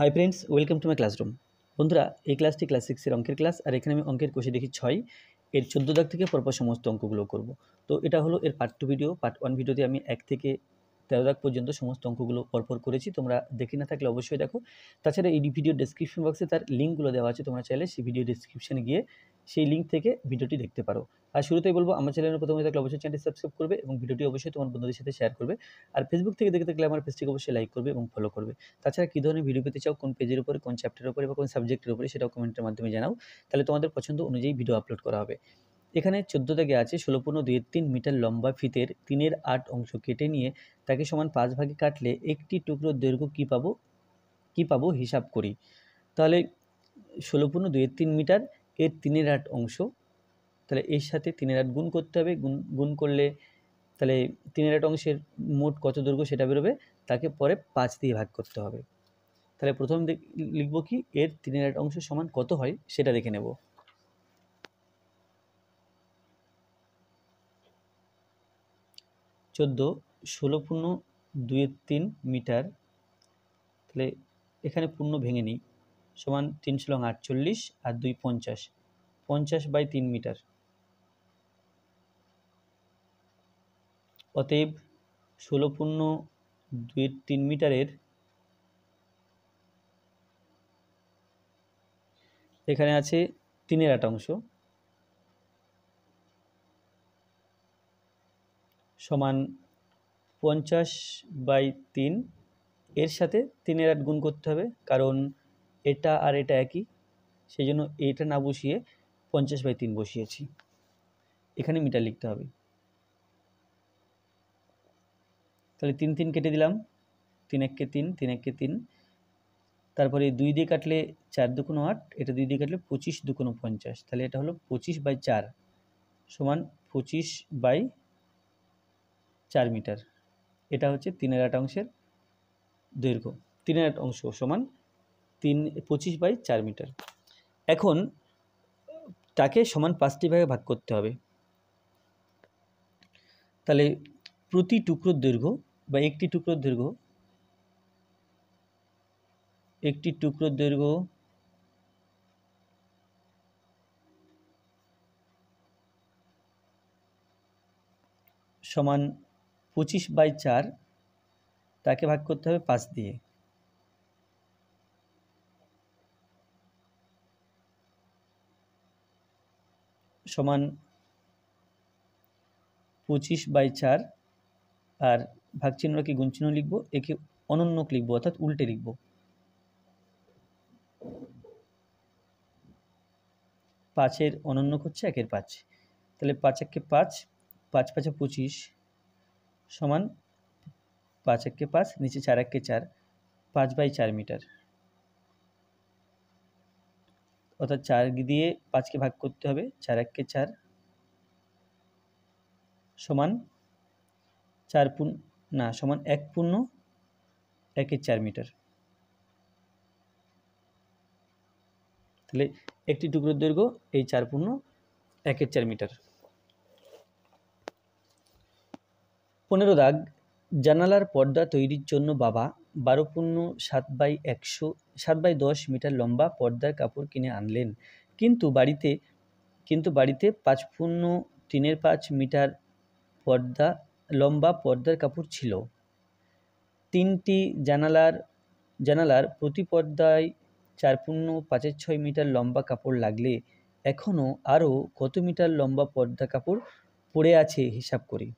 Hi friends, welcome to my classroom. বন্ধুরা, এই ক্লাসটি ক্লাস 6-এর অঙ্কের ক্লাস। আর এখানে আমি অঙ্কের কোষে দেখি 6 এর 14 দাগ থেকে পরপর সমস্ত অঙ্কগুলো করব। তো এটা হলো এর পার্ট 2 ভিডিও। পার্ট 1 ভিডিওতে আমি 1 থেকে 13 দাগ পর্যন্ত সমস্ত অঙ্কগুলো পরপর করেছি। তোমরা দেখে না থাকলে অবশ্যই দেখো। তাছাড়া এই ভিডিও ডেসক্রিপশন বক্সে তার লিঙ্কগুলো দেওয়া আছে, তোমরা চাইলে সেই ভিডিও ডেসক্রিপশনে গিয়ে সেই লিঙ্ক থেকে ভিডিওটি দেখতে পারো। আর শুরুতেই বলবো, আমার চ্যানেলের প্রথমে থাকলে অবশ্যই চ্যানেলটি সাবস্ক্রাইব করবে এবং ভিডিওটি অবশ্যই তোমার বন্ধুদের সাথে শেয়ার করবে। আর ফেসবুক থেকে দেখে থাকলে আমার পেজটিকে অবশ্যই লাইক করবে এবং ফলো করবে। তাছাড়া কী ধরনের ভিডিও পেতে চাও, কোন পেজের উপরে, কোন চ্যাপ্টারের উপরে বা কোন সাবজেক্টের উপরে, সেটাও কমেন্টের মাধ্যমে জানাও। তাহলে তোমাদের পছন্দ অনুযায়ী ভিডিও আপলোড করা হবে। এখানে 14 দাগে আছে 16.2 মিটার লম্বা ফিতের 3/8 অংশ কেটে নিয়ে তাকে সমান 5 ভাগে কাটলে একটি টুকরোর দৈর্ঘ্য কী পাবো হিসাব করি। তাহলে 16.2 মিটার এর 3/8 অংশ, তাহলে এর সাথে 3/8 গুণ করতে হবে। গুণ করলে তাহলে 3/8 অংশের মোট কত দৈর্ঘ্য সেটা বেরোবে, তাকে পরে 5 দিয়ে ভাগ করতে হবে। তাহলে প্রথম লিখব কি, এর 3/8 অংশ সমান কত হয় সেটা দেখে নেব। চোদ্দ 16.2 মিটার, তাহলে এখানে পূর্ণ ভেঙে নিই, সমান 3 × 48 আর 2 50, 50/3 মিটার। অতএব 16.2 মিটারের এখানে আছে 3/8 অংশ সমান 50/3, এর সাথে 3/8 গুণ করতে হবে, কারণ এটা আর এটা একই, সেই জন্য এটা না বসিয়ে 50/3 বসিয়েছি। এখানে মিটার লিখতে হবে। তাহলে 3 3 কেটে দিলাম, 3 1 কে 3, 3 1 কে 3, তারপরে 2 দিয়ে কাটলে 4 2 × 8, এটা 2 দিয়ে কাটলে 25 2 × 50, তাহলে এটা হলো 25/4 সমান 25/4 মিটার। এটা হচ্ছে 3/8 অংশের দৈর্ঘ্য। 3/8 অংশ সমান 25/4 মিটার। এখন তাকে সমান 5টি ভাগে ভাগ করতে হবে। তাহলে প্রতি টুকরোর দৈর্ঘ্য বা একটি টুকরোর দৈর্ঘ্য সমান 25/4, তাকে ভাগ করতে হবে 5 দিয়ে। সমান 25/4, আর ভাগ চিহ্নটাকে গুণ চিহ্ন লিখবো, একে অনন্যক লিখবো, অর্থাৎ উল্টে লিখবো। 5-এর অনন্যক হচ্ছে 1-এর 5, তাহলে 5 1 কে 5, 5 5 25 সমান 5 1 কে 5, নিচে 4 1 কে 4, 5/4 মিটার। অর্থাৎ 4 দিয়ে 5কে ভাগ করতে হবে, 4 1 কে 4 সমান 1/4 মিটার। তাহলে একটি টুকরোর দৈর্ঘ্য এই 4/1/4 মিটার। 15 দাগ, জানালার পর্দা তৈরির জন্য বাবা 12.7/10 মিটার লম্বা পর্দার কাপড় কিনে আনলেন, কিন্তু বাড়িতে 5.3/5 মিটার লম্বা পর্দার কাপড় ছিল। 3টি জানালার প্রতি পর্দায় 4.5/6 মিটার লম্বা কাপড় লাগলে এখনও আরও কত মিটার লম্বা পর্দা কাপড় পড়ে আছে হিসাব করি।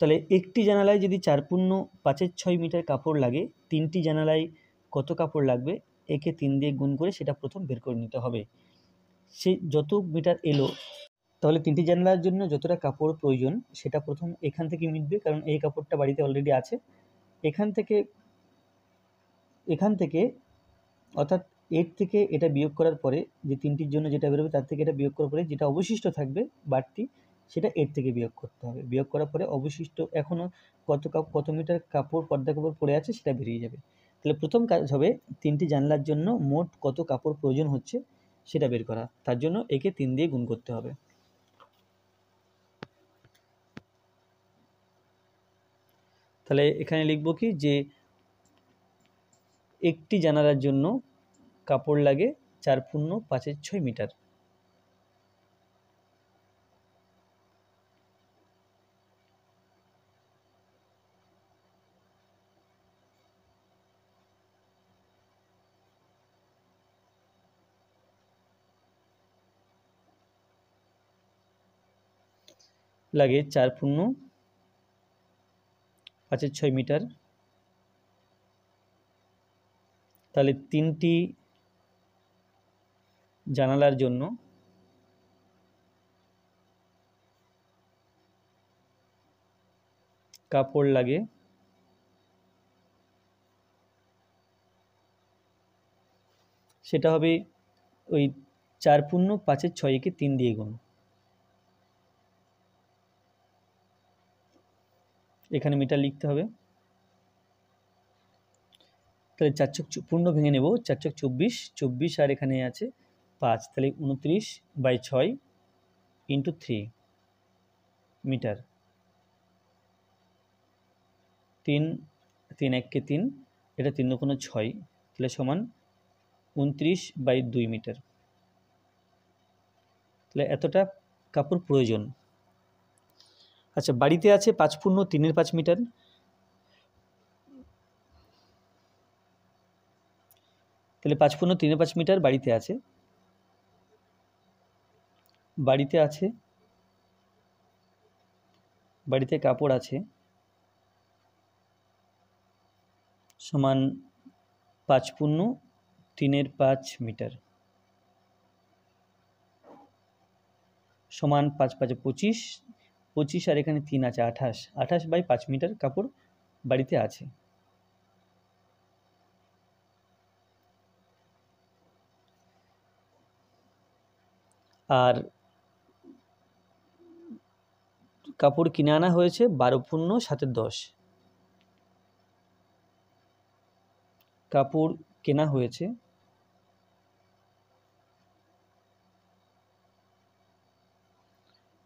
তাহলে একটি জানালায় যদি 4.5/6 মিটার কাপড় লাগে, 3টি জানালায় কত কাপড় লাগবে, একে 3 দিয়ে গুণ করে সেটা প্রথম বের করে নিতে হবে। সে যত মিটার এলো, তাহলে 3টি জানালার জন্য যতটা কাপড় প্রয়োজন সেটা প্রথম এখান থেকে মিটবে, কারণ এই কাপড়টা বাড়িতে অলরেডি আছে। এখান থেকে অর্থাৎ এর থেকে এটা বিয়োগ করার পরে যে 3টির জন্য যেটা বেরোবে তার থেকে এটা বিয়োগ করার পরে যেটা অবশিষ্ট থাকবে বাড়তি, সেটা এর থেকে বিয়োগ করতে হবে। বিয়োগ করার পরে অবশিষ্ট এখনও কত মিটার পর্দা কাপড় পড়ে আছে সেটা বেরিয়ে যাবে। তাহলে প্রথম কাজ হবে 3টি জানলার জন্য মোট কত কাপড় প্রয়োজন হচ্ছে সেটা বের করা। তার জন্য একে 3 দিয়ে গুণ করতে হবে। তাহলে এখানে লিখব কি, যে একটি জানালার জন্য কাপড় লাগে 4×5=6 মিটার। লাগে 4×5=6 মিটার। তাহলে 3টি জানালার জন্য কাপড় লাগে সেটা হবে ওই 4×5=6 কে 3 দিয়ে গুণ। এখানে মিটার লিখতে হবে। তাহলে 4 চক পূর্ণ ভেঙে নেব, 4 চক 24, 24 আর এখানে আছে 5, তাহলে 29/6 × 3 মিটার। 3 3 1 কে 3, এটা 3 × 6, তাহলে সমান 29/2 মিটার। তাহলে এতটা কাপড় প্রয়োজন। আচ্ছা, বাড়িতে আছে 5×3=5 মিটার। তাহলে 5×3=5 মিটার বাড়িতে আছে। বাড়িতে কাপড় আছে সমান 5×3=5 মিটার সমান 5×5=25, 25 আর এখানে 3 আছে 28, 28/5 মিটার কাপড় বাড়িতে আছে। আর কাপড় কিনে আনা হয়েছে 12×7=10। কাপড় কেনা হয়েছে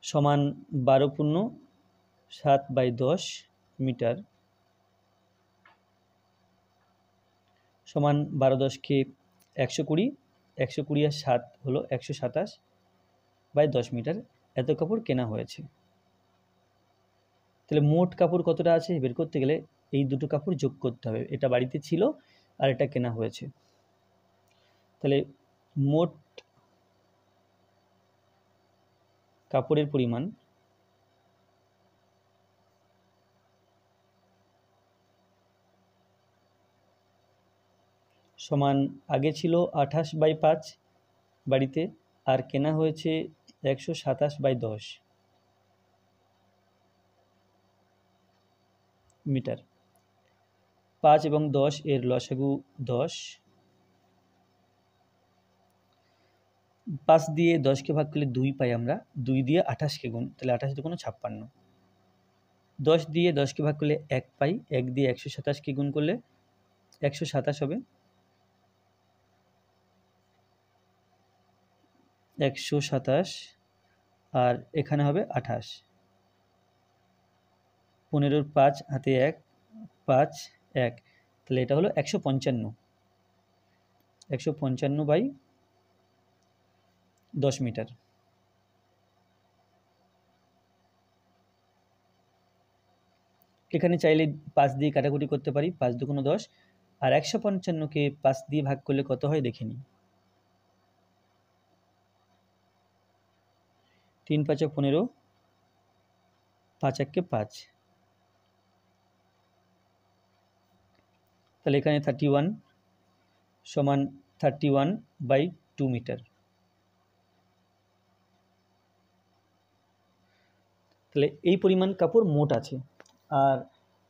সমান 12×7/10 মিটার সমান 12×10 = 120, 120 আর 7 হলো 127/10 মিটার। এত কাপড় কেনা হয়েছে। তাহলে মোট কাপড় কতটা আছে বের করতে গেলে এই দুটো কাপড় যোগ করতে হবে। এটা বাড়িতে ছিল আর এটা কেনা হয়েছে। তাহলে মোট কাপড়ের পরিমাণ সমান আগে ছিল 28/5 বাড়িতে, আর কেনা হয়েছে 127/10 মিটার। 5 এবং 10 এর লসাগু 10। 5 দিয়ে 10কে ভাগ করলে 2 পাই আমরা, 2 দিয়ে 28কে গুণ, তাহলে 28×2=56। 10 দিয়ে 10কে ভাগ করলে 1 পাই, 1 দিয়ে 127কে গুণ করলে 127 হবে। 127 আর এখানে হবে 28। 15-র 5 হাতে 1, 5 1, তাহলে এটা হলো 155। 155/10 মিটার। এখানে চাইলে 5 দিয়ে কাটাকুটি করতে পারি, 5×2=10, আর 155কে 5 দিয়ে ভাগ করলে কত হয় দেখে নিই। 3×5=15, 5×1=5, তাহলে এখানে 31 সমান 31/2 মিটার। তাহলে এই পরিমাণ কাপড় মোট আছে। আর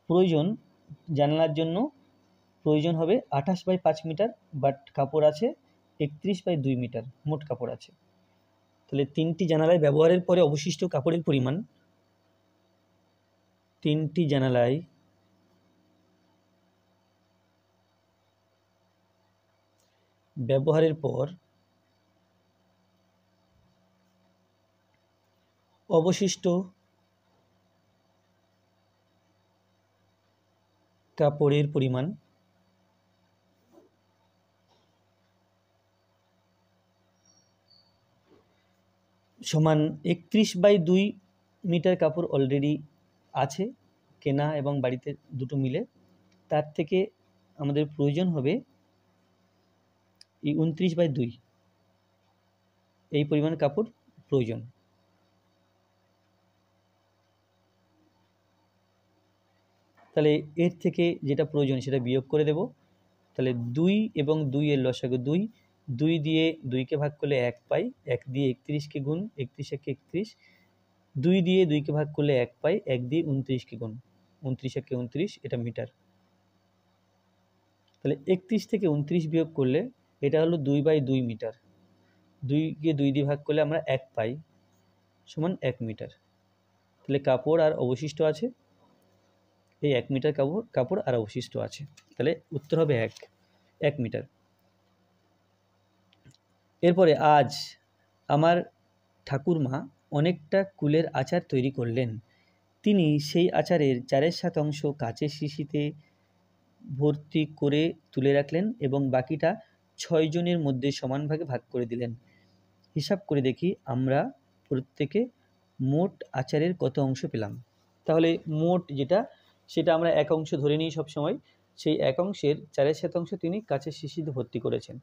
প্রয়োজন জানালার জন্য প্রয়োজন হবে 28/5 মিটার, বাট কাপড় আছে 31/2 মিটার, মোট কাপড় আছে। তাহলে 3টি জানালায় ব্যবহারের পরে অবশিষ্ট কাপড়ের পরিমাণ, 3টি জানালায় ব্যবহারের পর অবশিষ্ট কাপড়ের পরিমাণ সমান 31/2 মিটার কাপড় অলরেডি আছে কেনা এবং বাড়িতে দুটো মিলে। তার থেকে আমাদের প্রয়োজন হবে এই 29/2 এই পরিমাণ কাপড় প্রয়োজন। তাহলে এর থেকে যেটা প্রয়োজন সেটা বিয়োগ করে দেব। তাহলে 2 এবং 2 এর লসাগু 2, 2 দিয়ে 2কে ভাগ করলে 1 পাই, 1 দিয়ে 31কে গুণ, 31 একে 31, 2 দিয়ে 2কে ভাগ করলে 1 পাই, 1 দিয়ে 29কে গুণ, 29 একে 29, এটা মিটার। তাহলে 31 থেকে 29 বিয়োগ করলে এটা হলো 2/2 মিটার। 2কে 2 দিয়ে ভাগ করলে আমরা 1 পাই, সমান 1 মিটার। তাহলে কাপড় আর অবশিষ্ট আছে, এই 1 মিটার কাপড় আর অবশিষ্ট আছে। তাহলে উত্তর হবে 1 মিটার। এরপরে আজ আমার ঠাকুরমা অনেকটা কুলের আচার তৈরি করলেন। তিনি সেই আচারের 4/7 কাচের শিশিতে ভর্তি করে তুলে রাখলেন এবং বাকিটা 6 জনের মধ্যে সমান ভাগে ভাগ করে দিলেন। হিসাব করে দেখি আমরা প্রত্যেকে মোট আচারের কত অংশ পেলাম। তাহলে মোট যেটা সেটা আমরা 1 অংশ ধরে নিই সবসময়। সেই 1 অংশের 4/7 তিনি কাচের শিশিতে ভর্তি করেছেন,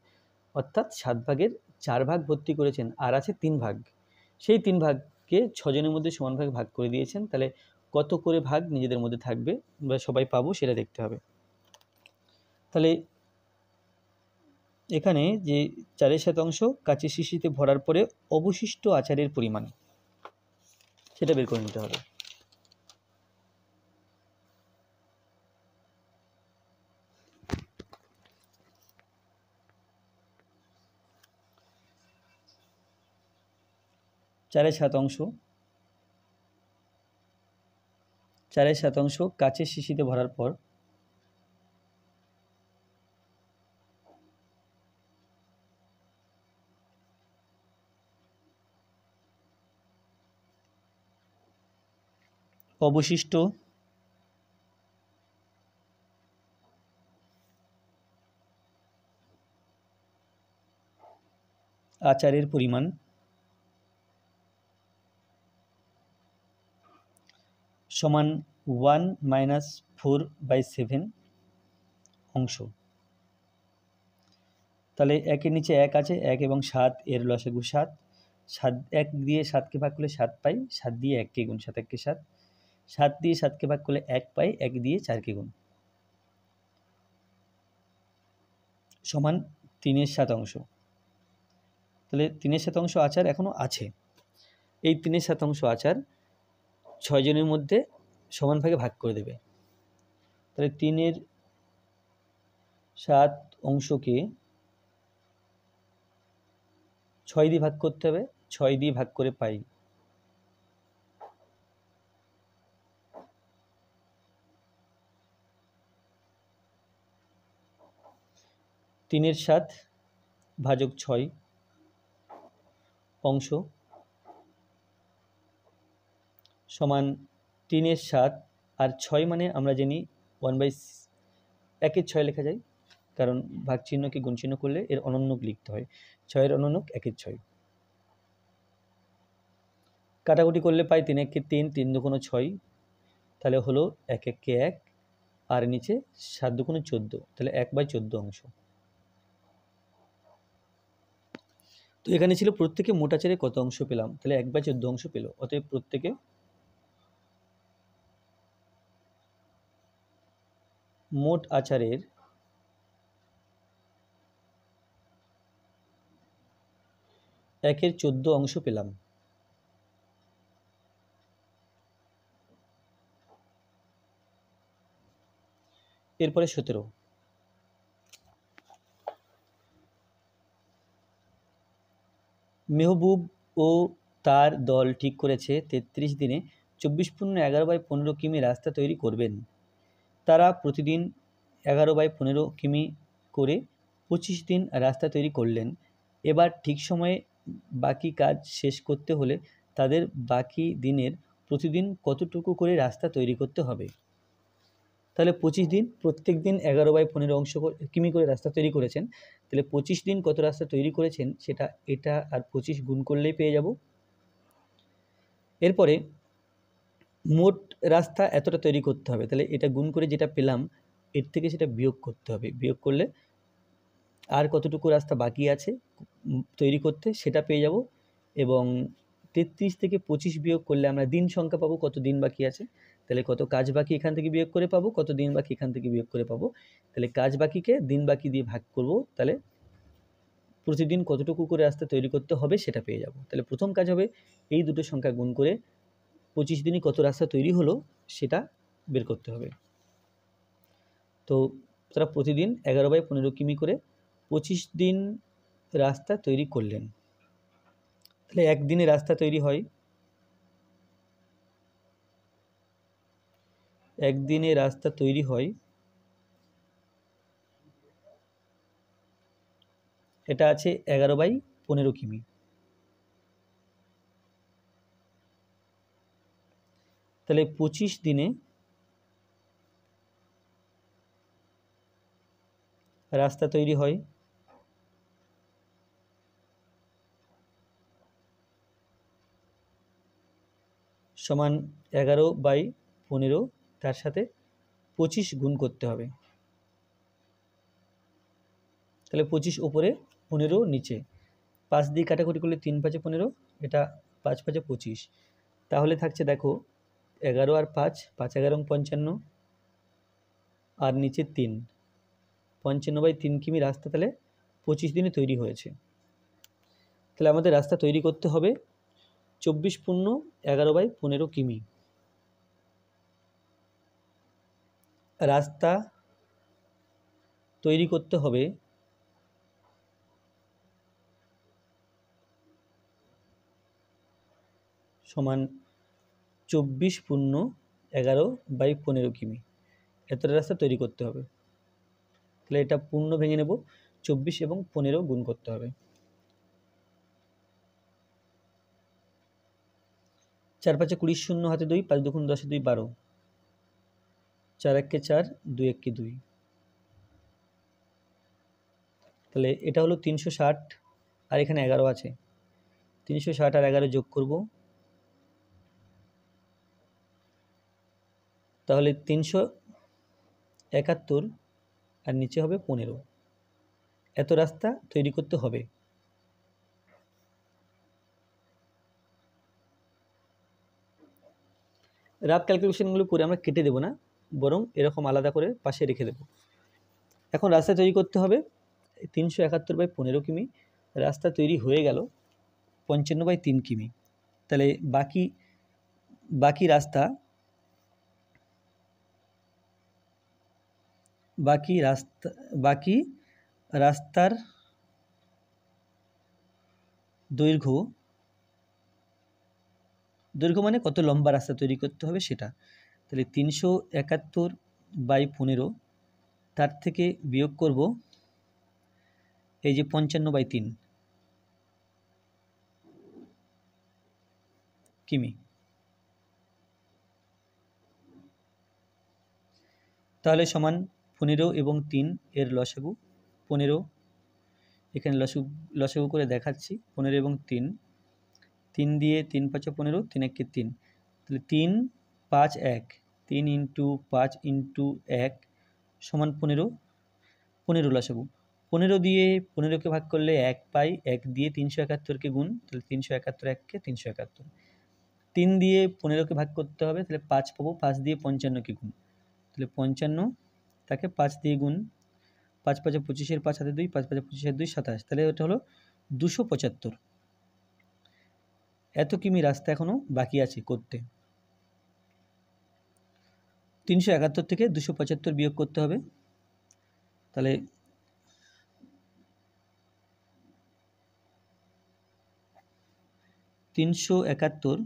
অর্থাৎ 7 ভাগের 4 ভাগ ভর্তি করেছেন, আর আছে 3 ভাগ। সেই 3 ভাগকে 6 জনের মধ্যে সমান ভাগে ভাগ করে দিয়েছেন। তাহলে কত করে ভাগ নিজেদের মধ্যে থাকবে বা সবাই পাবো সেটা দেখতে হবে। তাহলে এখানে যে 4/7 কাচের শিশিতে ভরার পরে অবশিষ্ট আচারের পরিমাণ সেটা বের করে নিতে হবে। চারের শতাংশ কাচের শিশিতে ভরার পর অবশিষ্ট আচারের পরিমাণ সমান 1 - 4/7 অংশ। তাহলে 1-এর নিচে 1 আছে, 1 এবং 7 এর লসাগু 7, 1 দিয়ে 7কে ভাগ করলে 7 পাই, 7 দিয়ে 1কে গুণ, 7 1 7, 7 দিয়ে 7কে ভাগ করলে 1 পাই, 1 দিয়ে 4কে গুণ, সমান 3/7। তাহলে 3/7 আচার এখনো আছে। এই 3/7 আচার 6 জনের মধ্যে সমান ভাগে ভাগ করে দেবে। তাহলে 3/7 অংশকে 6 দিয়ে ভাগ করতে হবে, 6 দিয়ে ভাগ করে পাই 3/7 ভাজক 6 অংশ সমান 3/7 আর 6 মানে আমরা জানি 1/1 লেখা যায়, কারণ ভাগ চিহ্নকে গুণ চিহ্ন করলে এর অনন্যক লিখতে হয়। 6 এর অনন্যক 1/6। কাটাকুটি করলে পাই 3 1 3, 3 2 6, তাহলে হলো 1 1 1 আর নিচে 7 2 14, তাহলে 1/14 অংশ। তো এখানে ছিল প্রত্যেকে মোট আচারে কত অংশ পেলাম, তাহলে 1/14 অংশ পেল। অতএব প্রত্যেকে মোট আচারের 1/14 অংশ পেলাম। এরপরে 17, মেহবুব ও তার দল ঠিক করেছে 33 দিনে 24×11/15 কিমি রাস্তা তৈরি করবেন। তারা প্রতিদিন 11/15 কিমি করে 25 দিন রাস্তা তৈরি করলেন। এবার ঠিক সময়ে বাকি কাজ শেষ করতে হলে তাদের বাকি দিনের প্রতিদিন কতটুকু করে রাস্তা তৈরি করতে হবে। তাহলে 25 দিন, প্রত্যেক দিন 11/15 কিমি করে রাস্তা তৈরি করেছেন। তাহলে 25 দিন কত রাস্তা তৈরি করেছেন সেটা এটা আর 25 গুণ করলেই পেয়ে যাব। এরপরে মোট রাস্তা এতটা তৈরি করতে হবে, তাহলে এটা গুণ করে যেটা পেলাম এর থেকে সেটা বিয়োগ করতে হবে। বিয়োগ করলে আর কতটুকু রাস্তা বাকি আছে তৈরি করতে সেটা পেয়ে যাব, এবং 33 থেকে 25 বিয়োগ করলে আমরা দিন সংখ্যা পাবো, কত দিন বাকি আছে। তাহলে কত কাজ বাকি এখান থেকে বিয়োগ করে পাবো, কত দিন বাকি এখান থেকে বিয়োগ করে পাবো। তাহলে কাজ বাকিকে দিন বাকি দিয়ে ভাগ করব, তাহলে প্রতিদিন কতটুকু করে রাস্তা তৈরি করতে হবে সেটা পেয়ে যাব। তাহলে প্রথম কাজ হবে এই দুটো সংখ্যা গুণ করে 25 দিনে কত রাস্তা তৈরি হলো সেটা বের করতে হবে। তো তারা প্রতিদিন 11/15 কিমি করে 25 দিন রাস্তা তৈরি করলেন। তাহলে একদিনে রাস্তা তৈরি হয়, একদিনে রাস্তা তৈরি হয়, এটা আছে 11/15 কিমি। তাহলে 25 দিনে রাস্তা তৈরি হয় সমান 11/15, তার সাথে 25 গুণ করতে হবে। তাহলে 25 উপরে, 15 নিচে, 5 দিয়ে কাটাকুটি করলে 3 5 15, এটা 5 5 25। তাহলে থাকছে দেখো 11 আর 5, 5 11 55, আর নিচে 3, 55/3 কিমি রাস্তা তাহলে 25 দিনে তৈরি হয়েছে। তাহলে আমাদের রাস্তা তৈরি করতে হবে 24 পূর্ণ 11/15 কিমি। রাস্তা তৈরি করতে হবে সমান 24 পূর্ণ 11/15 কিমি, এতটা রাস্তা তৈরি করতে হবে। তাহলে এটা পূর্ণ ভেঙে নেব, 24 এবং 15 গুণ করতে হবে। 4 5 20, 0 হাতে 2, 5 2 10 2 12, 4 1 4, 2 1 2। তাহলে এটা হলো 360, আর এখানে 11 আছে, 360 আর 11 যোগ করব, তাহলে 371, আর নিচে হবে 15। এত রাস্তা তৈরি করতে হবে। রাফ ক্যালকুলেশনগুলো করে আমরা কেটে দেব না, বরং এরকম আলাদা করে পাশে রেখে দেব। এখন রাস্তা তৈরি করতে হবে 371/15 কিমি, রাস্তা তৈরি হয়ে গেল 55/3 কিমি। তাহলে বাকি রাস্তার দৈর্ঘ্য মানে কত লম্বা রাস্তা তৈরি করতে হবে সেটা। তাহলে 371/15, তার থেকে বিয়োগ করব এই যে 55/3 কিমি। তাহলে সমান 15 এবং 3 এর লসাগু 15, এখানে লসাগু করে দেখাচ্ছি, 15 এবং 3, 3 দিয়ে 3 5 15, 3 1 3, তাহলে 3 5 1, 3 × 5 × 1 সমান 15, 15 লসাগু। 15 দিয়ে 15কে ভাগ করলে 1 পাই, 1 দিয়ে 371কে গুণ, তাহলে 371 1কে 371, 3 দিয়ে 15কে ভাগ করতে হবে, তাহলে 5 পাবো, 5 দিয়ে 55কে গুণ, তাহলে 55, তাকে 5 দিয়ে গুণ, 5 5 25, 5 হাতে 2, 5 5 25 2 27, তাহলে ওটা হলো 275। এত কিমি রাস্তা এখনো বাকি আছে করতে। 371 থেকে 275 বিয়োগ করতে হবে, তাহলে 371,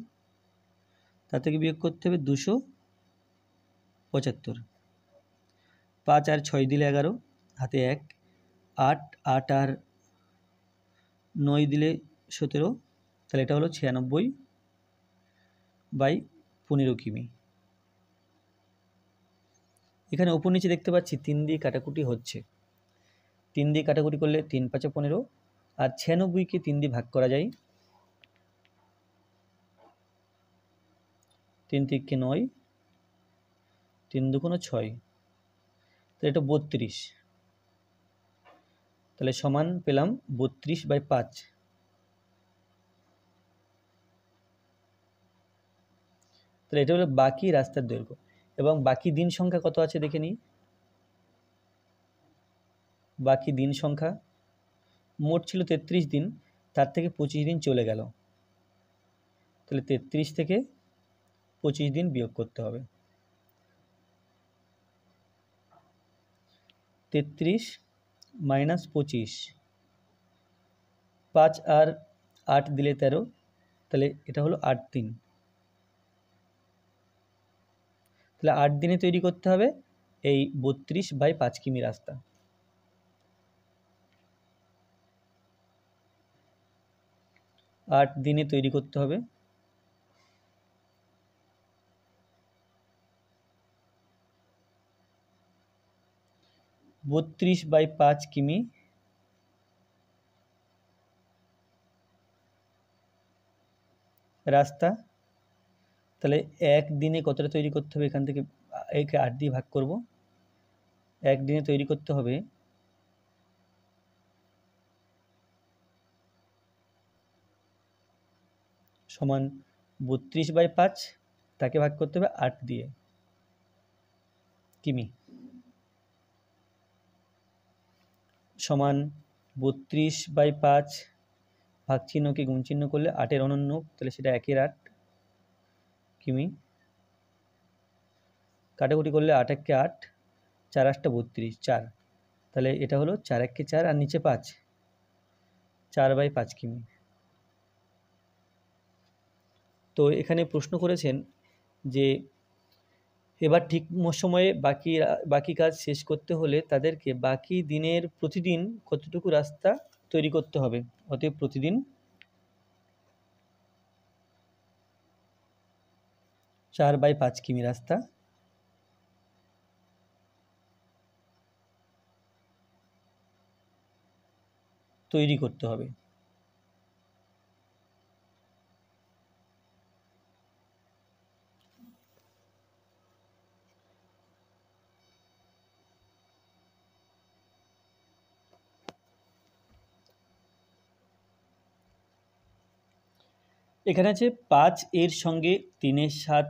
তার থেকে বিয়োগ করতে হবে 275, 5 আর 6 দিলে 11, হাতে 1, 8 8 আর 9 দিলে 17, তাহলে এটা হলো 96/15 কিমি। এখানে উপর নিচে দেখতে পাচ্ছি 3 দিয়ে কাটাকুটি হচ্ছে, 3 দিয়ে কাটাকুটি করলে 3 5 15, আর 96কে 3 দিয়ে ভাগ করা যায়, 3 তিরিকে 9, 3 দুগুণ 6, তাহলে এটা 32, তাহলে সমান পেলাম 32/5। তাহলে এটা হলো বাকি রাস্তার দৈর্ঘ্য। এবং বাকি দিন সংখ্যা কত আছে দেখে নিই। বাকি দিন সংখ্যা মোট ছিল 33 দিন, তার থেকে 25 দিন চলে গেল, তাহলে 33 থেকে 25 দিন বিয়োগ করতে হবে। 33 মাইনাস 25, 5 আর 8 দিলে 13, তাহলে এটা হলো 8 দিন। তাহলে 8 দিনে তৈরি করতে হবে এই 32/5 কিমি রাস্তা। আট দিনে তৈরি করতে হবে 32/5 কিমি রাস্তা। তাহলে এক দিনে কতটা তৈরি করতে হবে, এখান থেকে একে 8 দিয়ে ভাগ করব। এক দিনে তৈরি করতে হবে সমান 32/5, তাকে ভাগ করতে হবে 8 দিয়ে কিমি, সমান 32/5 ভাগ চিহ্নকে গুণ চিহ্ন করলে 8-এর অনন্য, তাহলে সেটা 1-এর 8 কিমি, কাটাকুটি করলে 8-1-কে 8, 4-8-টা 32, 4, তাহলে এটা হলো 4-1-কে 4 আর নিচে 5, 4/5 কিমি। তো এখানে প্রশ্ন করেছেন যে এবার ঠিক সময়ে বাকি কাজ শেষ করতে হলে তাদেরকে বাকি দিনের প্রতিদিন কতটুকু রাস্তা তৈরি করতে হবে। অতএব প্রতিদিন 4/5 কিমি রাস্তা তৈরি করতে হবে। এখানে আছে 5 এর সঙ্গে 3-এর 7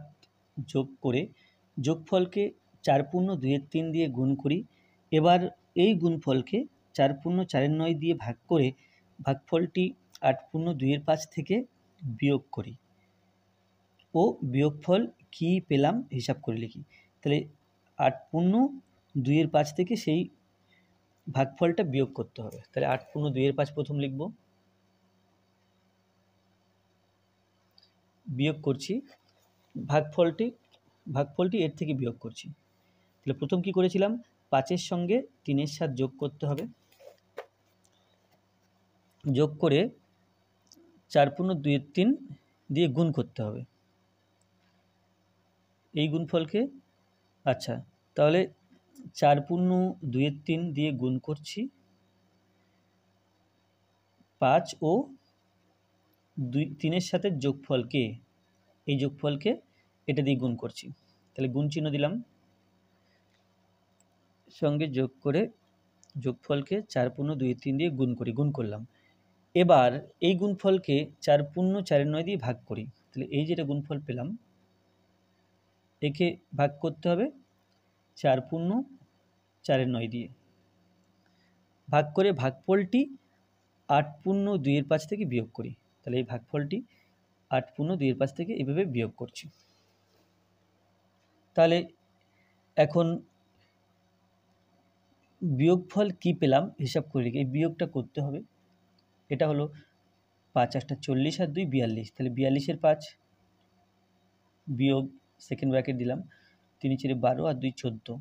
যোগ করে যোগফলকে 4×2-3 দিয়ে গুণ করি। এবার এই গুণফলকে 4×4-9 দিয়ে ভাগ করে ভাগফলটি 8×2-5 থেকে বিয়োগ করি ও বিয়োগফল কি পেলাম হিসাব করে লিখি। তাহলে 8×2-5 থেকে সেই ভাগফলটা বিয়োগ করতে হবে। তাহলে 8×2-5 প্রথম লিখব, বিয়োগ করছি, ভাগফলটি এর থেকে বিয়োগ করছি। তাহলে প্রথম কি করেছিলাম, 5-এর সঙ্গে 3-এর 7 যোগ করতে হবে, যোগ করে 4×2-3 দিয়ে গুণ করতে হবে এই গুণফলকে। আচ্ছা, তাহলে 4×2-3 দিয়ে গুণ করছি 5 ও 3-এর সাথে যোগফলকে, এই যোগফলকে এটা দিয়ে গুণ করছি। তাহলে গুণ চিহ্ন দিলাম, সঙ্গে যোগ করে যোগফলকে 4×2-3 দিয়ে গুণ করলাম। এবার এই গুণফলকে 4×4-9 দিয়ে ভাগ করি। তাহলে এই যেটা গুণফল পেলাম একে ভাগ করতে হবে 4×4-9 দিয়ে, ভাগ করে ভাগফলটি 8×2-5 থেকে বিয়োগ করি। তাহলে এই ভাগফলটি 8×2-5 থেকে এইভাবে বিয়োগ করছি। তাহলে এখন বিয়োগফল কি পেলাম হিসাব করে লিখি। এই বিয়োগটা করতে হবে। এটা হলো 5×8 = 40 আর 2 42, তাহলে 42-এর 5 বিয়োগ সেকেন্ড ব্র্যাকেট দিলাম, 3×4 = 12 আর 2 14,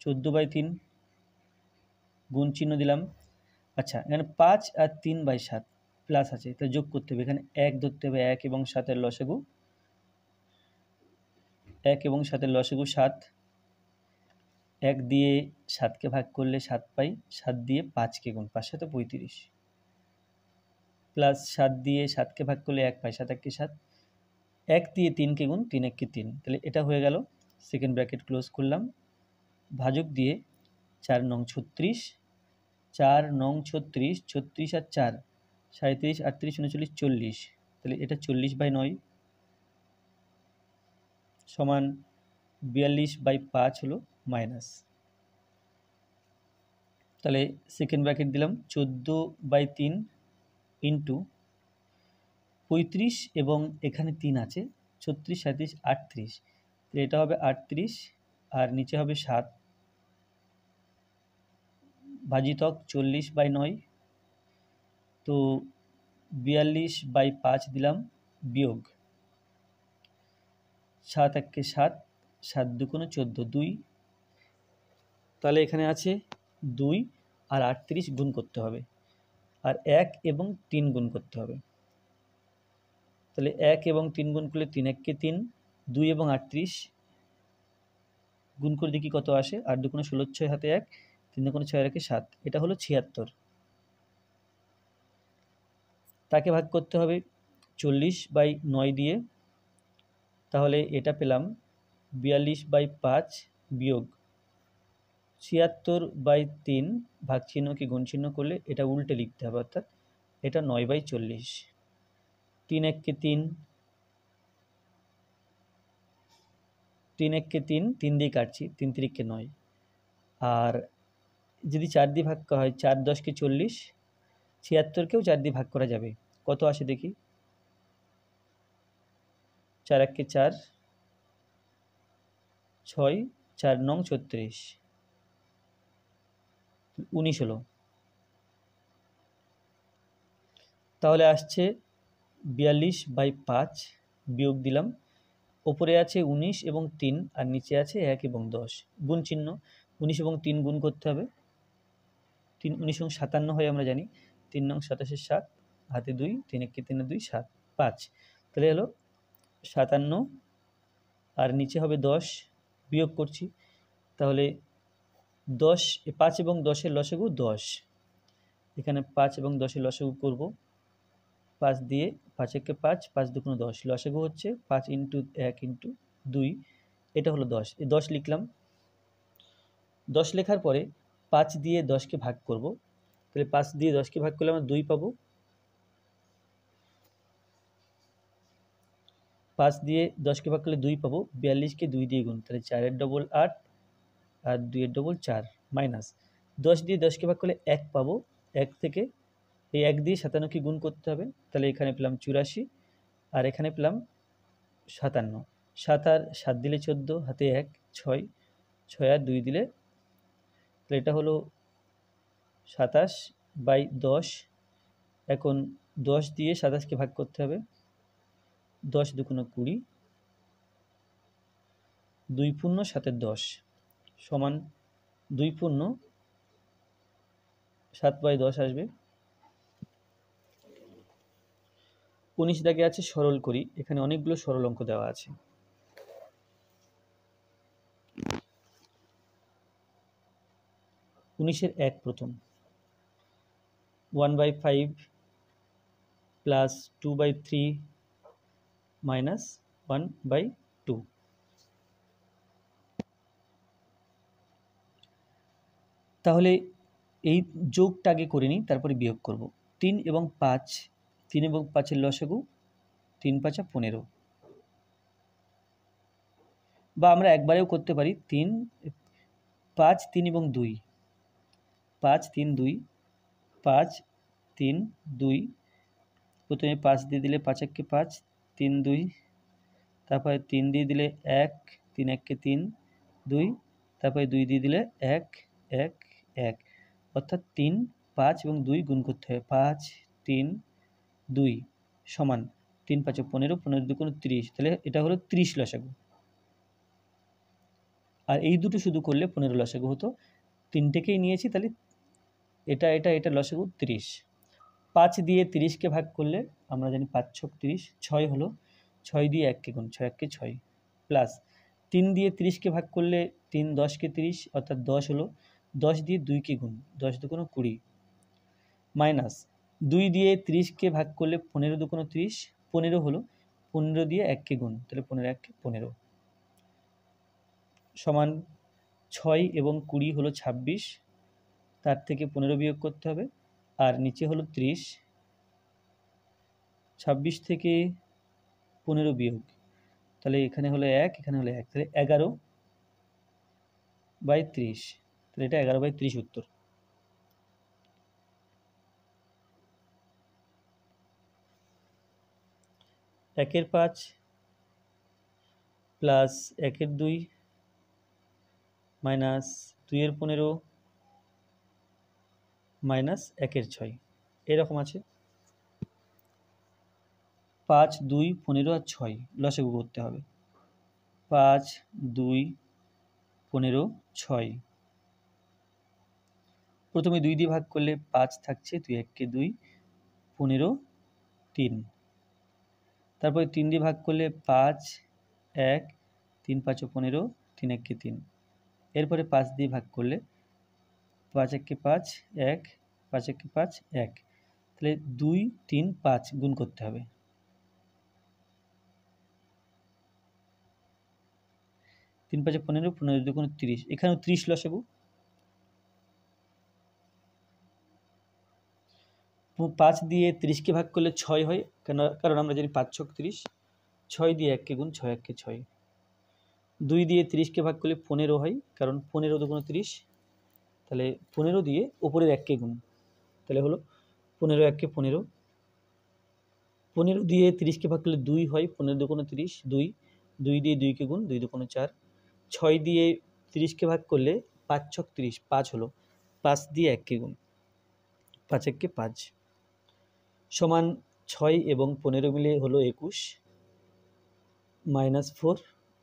14/3 গুণ চিহ্ন দিলাম। আচ্ছা, এখানে 5 আর 3/7 প্লাস আছে, তাহলে যোগ করতে হবে। এখানে 1 ধরতে হবে, 1 এবং 7-এর লসাগু, 1 এবং 7-এর লসাগু 7, 1 দিয়ে 7কে ভাগ করলে 7 পাই, 7 দিয়ে 5কে গুণ, 5×7 = 35, প্লাস 7 দিয়ে 7কে ভাগ করলে 1 পাই, 7×1 = 7, 1 দিয়ে 3কে গুণ, 3 1 কে 3, তাহলে এটা হয়ে গেল। সেকেন্ড ব্র্যাকেট ক্লোজ করলাম, ভাজক দিয়ে 4 নং 36, 4 নং 36, 36 আর 4 37, 38, 39, 40, তাহলে এটা 40/9 সমান 42/5 হলো মাইনাস। তাহলে সেকেন্ড ব্র্যাকেট দিলাম 14/3 ইন্টু 35 এবং এখানে 3 আছে, 36, 37, 38, তো এটা হবে 38 আর নিচে হবে 7 ভাজিতক 40/9, তো 42/5 দিলাম বিয়োগ 7 1 7, 7 2 14, 2, তাহলে এখানে আছে 2 আর 38 গুণ করতে হবে, আর 1 এবং 3 গুণ করতে হবে। তাহলে 1 এবং 3 গুণ করলে 3 1 কে 3, 2 এবং 38 গুণ করে দেখি কত আসে, 8 2 16, 6 হাতে 1, 3 2 6 আর 1 7, এটা হলো 76। তাকে ভাগ করতে হবে 40/9 দিয়ে, তাহলে এটা পেলাম 42/5 বিয়োগ 76/3, ভাগ চিহ্নকে গুণ চিহ্ন করলে এটা উল্টে লিখতে হবে, অর্থাৎ এটা 9/40। 3 1 কে 3, 3 1 কে 3, 3 দিয়ে কাটছি, 3 3 কে 9, আর যদি 4 দিয়ে ভাগ করা হয় 4 10 কে 40, 76কেও 4 দিয়ে ভাগ করা যাবে, কত আসে দেখি, 4 1 কে 4, 6, 4 নং 36, 19 হলো। তাহলে আসছে 42/5 বিয়োগ দিলাম, ওপরে আছে 19 এবং 3 আর নিচে আছে 1 এবং 10, গুণ চিহ্ন, 19 এবং 3 গুণ করতে হবে, 3 19 এবং 57 হয় আমরা জানি, 3 নং 27 7, হাতে 2, 3 1 কে 3 2 7 5, তাহলে হলো 57 আর নিচে হবে 10, বিয়োগ করছি, তাহলে 10 5 এবং 10-এর লসাগু 10, এখানে 5 এবং 10-এর লসাগু করব, 5 দিয়ে 5 1 কে 5, 5 2 10, লসাগু হচ্ছে 5 ইন্টু 1 ইন্টু 2, এটা হলো 10, এই 10 লিখলাম। 10 লেখার পরে 5 দিয়ে 10কে ভাগ করব, তাহলে 5 দিয়ে 10কে ভাগ করলে আমরা 2 পাবো, 5 দিয়ে 10কে ভাগ করলে 2 পাবো, 42কে 2 দিয়ে গুণ, তাহলে 4 এর ডবল 8 আর 2 এর ডবল 4, মাইনাস 10 দিয়ে 10কে ভাগ করলে 1 পাবো, 1 থেকে এই 1 দিয়ে 57কে গুণ করতে হবে, তাহলে এখানে পেলাম 84 আর এখানে পেলাম 57, 7 আর 7 দিলে 14, হাতে 1 6, 6 আর 2 দিলে, তাহলে এটা হলো 27/10। এখন 10 দিয়ে 27কে ভাগ করতে হবে, 10 2 20, 2 পূর্ণ 7 10 সমান 2 পূর্ণ 7/10 আসবে। 19 দাগে আছে সরল করি, এখানে অনেকগুলো সরল অঙ্ক দেওয়া আছে। উনিশের 1 প্রথম 1/5 প্লাস 2/3 মাইনাস 1/2, তাহলে এই যোগটা আগে করে নিই, তারপরে বিয়োগ করব। 3 এবং 5, 3 এবং 5-এর লসাগু 3 5 15, বা আমরা একবারেও করতে পারি, 3 5 3 এবং 2, 5 3 2, 5 3 2, প্রথমে 5 দিয়ে দিলে 5 1 কে 5, 3 2, তারপরে 3 দিয়ে দিলে 1, 3 1 কে 3 2, তারপরে 2 দিয়ে দিলে 1 1 1, অর্থাৎ 3 5 এবং 2 গুণ করতে হবে, 5 3 2 সমান 3 5 15, 15 2 30, তাহলে এটা হলো 30 লসাগু। আর এই দুটো শুধু করলে 15 লসাগু হতো, তিনটেকেই নিয়েছি, তাহলে এটা লসাগু 30। 5 দিয়ে 30কে ভাগ করলে আমরা জানি 5 6 30, 6 হলো, 6 দিয়ে 1কে গুণ, 6 1 কে 6, প্লাস 3 দিয়ে 30কে ভাগ করলে 3 10কে 30, অর্থাৎ 10 হলো, 10 দিয়ে 2কে গুণ, 10 2 20, মাইনাস 2 দিয়ে 30কে ভাগ করলে 15 2 30, 15 হলো, 15 দিয়ে 1কে গুণ, তাহলে 15 1 15 সমান 6 এবং 20 হলো 26, তার থেকে 15 বিয়োগ করতে হবে। আর নিচে হলো 30, 26 থেকে 15 বিয়োগ, তাহলে এখানে হলো 1, এখানে হলো 1, তাহলে 11/30, তাহলে এটা 11/30 উত্তর। একের 5 প্লাস 1-এর 2 মাইনাস 2-এর 15 মাইনাস 1-এর 6, এরকম আছে। 5 2 15 আর 6 লসাগু করতে হবে। 5 2 15 6, প্রথমে 2 দিয়ে ভাগ করলে 5 থাকছে, 2 1 2 15 3, তারপরে 3 দিয়ে ভাগ করলে 5 1 3 5 15 3 1 3, এরপরে 5 দিয়ে ভাগ করলে 5 1 5 1 5 1 5 1, তাহলে 2 3 5 গুণ করতে হবে। 3 5 15 15 2 30, এখানেও 30 লসাগু। 5 দিয়ে 30কে ভাগ করলে 6 হয়, কারণ আমরা জানি 5 6 30, 6 দিয়ে 1কে গুণ, 6 1 6। 2 দিয়ে 30কে ভাগ করলে 15 হয়, কারণ 15 2 30, তাহলে 15 দিয়ে উপরের 1কে গুণ, তাহলে হলো 15 1 15। 15 দিয়ে 30কে ভাগ করলে 2 হয়, 15 2 30, 2 2 দিয়ে 2কে গুণ, 2 2 4। 6 দিয়ে 30কে ভাগ করলে 5 6 30, 5 হলো, 5 দিয়ে 1কে গুণ, 5 1 5, সমান 6 এবং 15 মিলে হলো 21, -4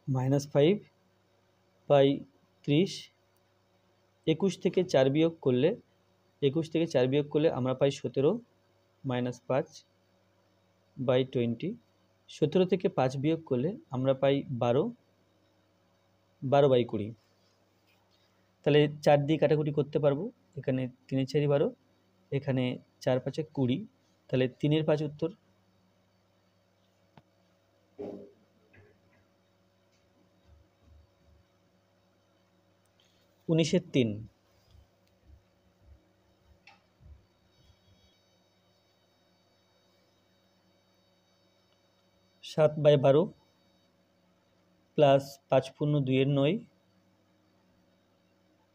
-5/30। 21 থেকে 4 বিয়োগ করলে, 21 থেকে 4 বিয়োগ করলে আমরা পাই 17 -5/20। 17 থেকে 5 বিয়োগ করলে আমরা পাই 12 12/20, তাহলে 4 দিয়ে কাটাকুটি করতে পারবো। এখানে 3 4 12, এখানে 4 5 20, তাহলে 3-এর 5 উত্তর। উনিশের 3, 7/12 প্লাস 5 পূর্ণ 2-এর 9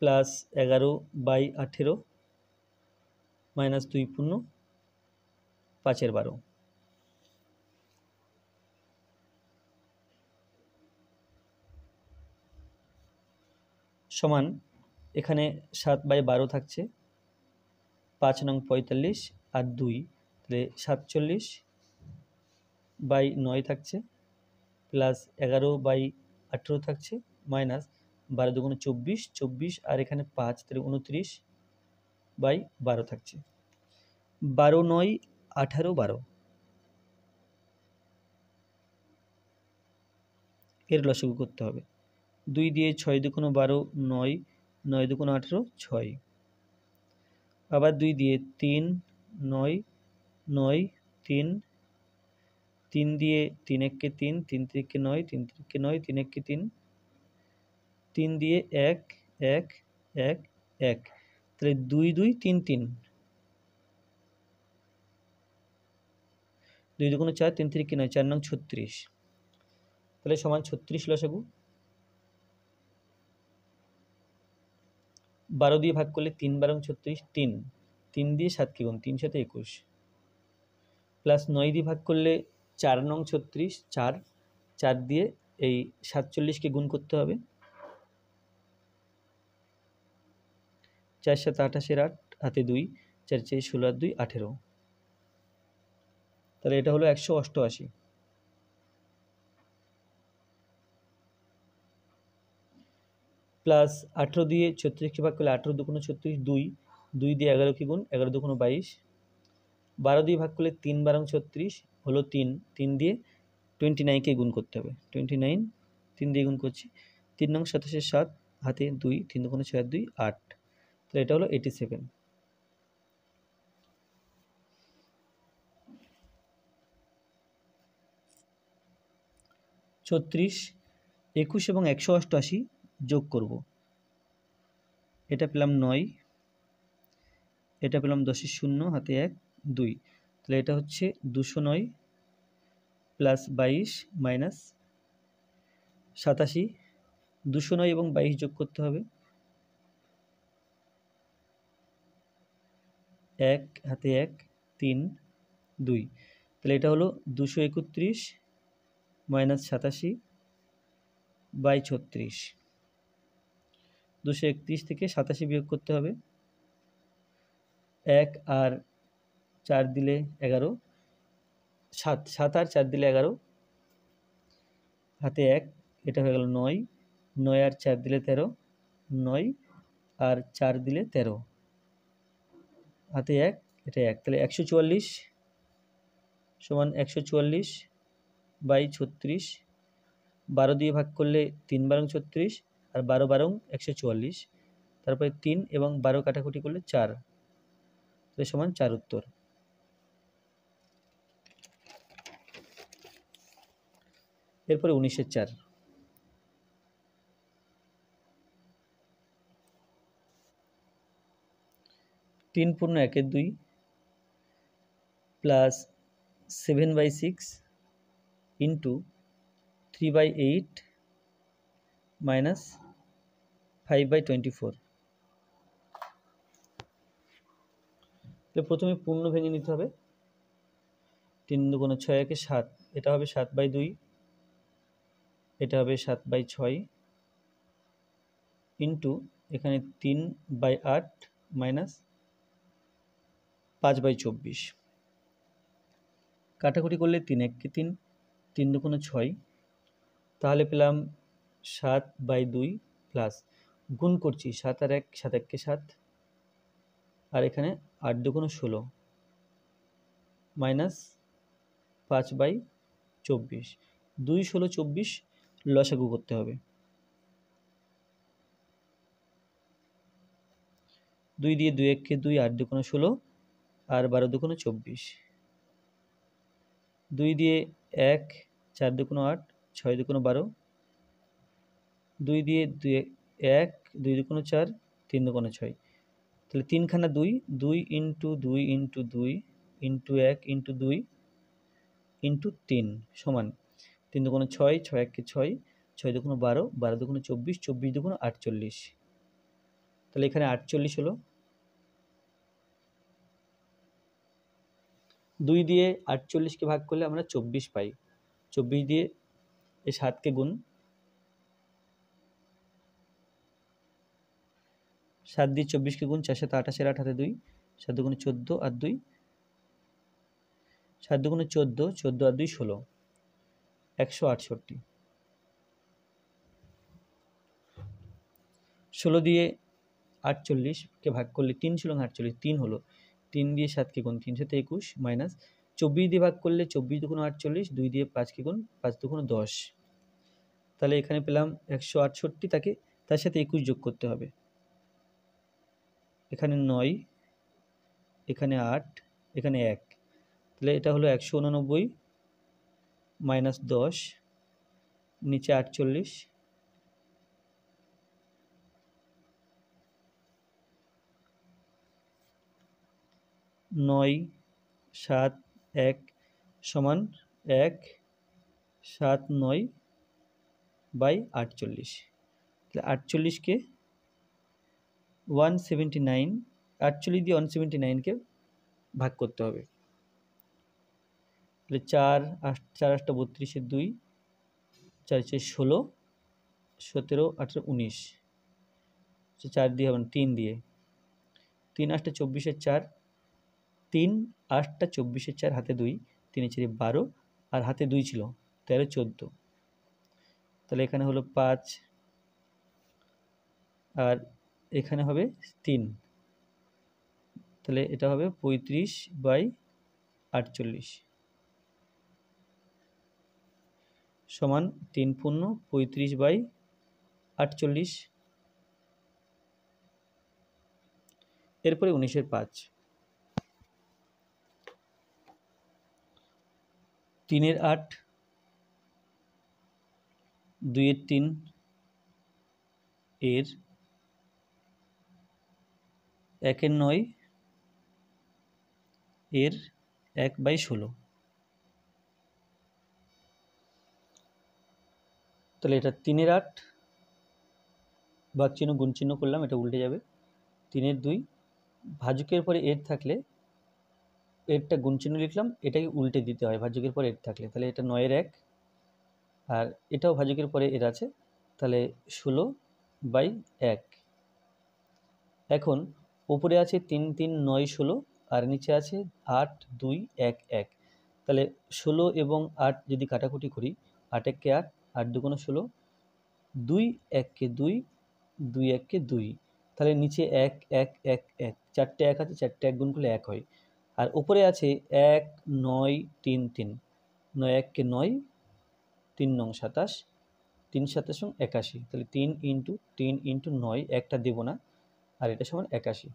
প্লাস 11/18 মাইনাস 2 পূর্ণ 5-এর 12, সমান এখানে 7/12 থাকছে, 5 নং 45 আর 2, তাহলে 47/9 থাকছে, প্লাস 11/18 থাকছে, মাইনাস 12 2 24 24, আর এখানে 5, তাহলে 29/12 থাকছে। 12 9 18 12, এর লসাগু করতে হবে। 2 দিয়ে 6 2 12 9 9 2 18 6, আবার 2 দিয়ে 3 9 9 3 3 দিয়ে 3 1 3 3 3 9 3 3 9 3 1 3 3 দিয়ে 1 1 1 1, তাহলে 2 2 3 3 2 2 4 3 3 9 4 নং 36, তাহলে সমান 36 লসাগু। 12 দিয়ে ভাগ করলে 3 12 36, 3 3 দিয়ে 7কে গুণ, 3 7 21, প্লাস 9 দিয়ে ভাগ করলে 4 নং 36, 4 4 দিয়ে এই 47কে গুণ করতে হবে। 4 7 28 8 হাতে 2, 4 4 16 আর 2 18, তাহলে এটা হলো 188। প্লাস 18 দিয়ে 36কে ভাগ করলে 18 2 36, 2 2 দিয়ে 11কে গুণ, 11 2 22, 12 দিয়ে ভাগ করলে 3 12 36 হলো 3 3 দিয়ে 29কে গুণ করতে হবে। 29 3 দিয়ে গুণ করছি, 3 নং 27 7 হাতে 2, 3 2 6 2 8, তাহলে এটা হলো 87। 36, 21 এবং 188 যোগ করব। এটা পেলাম 9, এটা পেলাম 10-এর 0 হাতে 1 2, তাহলে এটা হচ্ছে 209 প্লাস 22 মাইনাস 87। 209 এবং 22 যোগ করতে হবে, 1 হাতে 1 3 2, তাহলে এটা হলো 231 মাইনাস 87 বাই 36। 231 থেকে 87 বিয়োগ করতে হবে, 1 আর 4 দিলে 11, 7 আর 4 দিলে 11, হাতে 1, এটা হয়ে গেল 9, 9 আর 4 দিলে 13, 9 আর 4 দিলে 13, হাতে 1, এটা 1, তাহলে 144 সমান 144 বাই 36। 12 দিয়ে ভাগ করলে 3 বারং 36 আর 12 বারং 144, তারপরে 3 এবং 12 কাটাকুটি করলে 4, তাহলে সমান 4 উত্তর। এরপরে 19-এর 4, 3 পূর্ণ 1-এর 2 প্লাস 7/6 ইন্টু 3/8 মাইনাস 5/24। তাহলে প্রথমে পূর্ণ ভেঙে নিতে হবে। 3 দুগুণ 6 একে 7, এটা হবে 7/2, এটা হবে 7/6 ইন্টু এখানে 3/8 মাইনাস 5/24। কাটাকুটি করলে 3 1-কে 3, 3 দুগুণ 6, তাহলে পেলাম 7/2 প্লাস গুণ করছি 7 আর 1, 7 1-কে 7, আর এখানে 8 দুগুণ 16 মাইনাস 5/24। 2 16 24 লসাগু করতে হবে। 2 দিয়ে 2 1-কে 2, 8 দুগুণ 16 আর 12 দুগুণ 24, 2 দিয়ে 1, 4 দুগুণ 8, 6 দুগুণ 12, 2 দিয়ে 1, 2 দুগুণ 4, 3 দুগুণ 6, তাহলে 3 খানা 2, 2 into 2 into 2 into 1 into 2 into 3 সমান 3 দুগুণ 6, 6 1-কে 6, 6 দুগুণ 12, 12 দুগুণ 24, 24 দুগুণ 48, তাহলে এখানে 48 হলো। 2 দিয়ে 48-কে ভাগ করলে আমরা 24 পাই। 24 দিয়ে এই 7-কে গুণ, 7 দিয়ে 24-কে গুণ, 4 7 28, 8 হাতে 2, 7 দুগুণে 14 আর 2, 7 দুগুণে 14, 14 আর 2 16, 168। 16 দিয়ে 48-কে ভাগ করলে 3 ছিল 48, 3 হলো। 3 দিয়ে 7-কে গুণ, 3 7 21 মাইনাস 24 দিয়ে ভাগ করলে 24 দুগুণ 48, 2 দিয়ে 5-কে গুণ, 5 দুগুণ 10, তাহলে এখানে পেলাম 168, তার সাথে 21 যোগ করতে হবে। এখানে 9, এখানে 8, এখানে 1, তাহলে এটা হলো 189 মাইনাস 10, নিচে 48, 9 7 1 সমান 1 7 9 বাই 48, তাহলে 48-কে 179, 48 দিয়ে 179-কে ভাগ করতে হবে। তাহলে 4 8 4 8 32-এর 2, 4 4 16 17 18 19, 4 দিয়ে হবে 3 দিয়ে, 3 8 24-এর 4, 3 8 24-এর 4 হাতে 2, 3 4 12 আর হাতে 2 ছিল 13 14, তাহলে এখানে হলো 5 আর এখানে হবে 3, তাহলে এটা হবে 35/48 সমান 3 পূর্ণ 35/48। এরপরে 19-এর 5, 3-এর 8, 2 এর 3 এর 1 এর 9 এর 1/16। তাহলে এটা 3 এর 8 ভাগ চিহ্ন গুণ চিহ্ন করলাম, এটা উল্টে যাবে। 3 এর 2 ভাজকের পরে 8 থাকলে 8টা গুণ চিহ্ন লিখলাম, এটাকে উল্টে দিতে হয় ভাজকের পরে 8 থাকলে। তাহলে এটা 9 এর 1, আর এটাও ভাজকের পরে এর আছে, তাহলে 16/1। এখন উপরে আছে 3 3 9 16, আর নিচে আছে 8 2 1 1। তাহলে 16 এবং 8 যদি কাটাকুটি করি, 8 1 8, 8 2 16, 2 1 2, 2 1 2। তাহলে নিচে 1 1 1 1, 4টে 1 আছে, 4টে 1 গুণ করলে 1 হয়। আর উপরে আছে 1 9 3 3, 9 1 9, 3 9 27, 3 27 81। তাহলে 3 × 3 × 9, একটা দেব না, আর এটা সমান 81।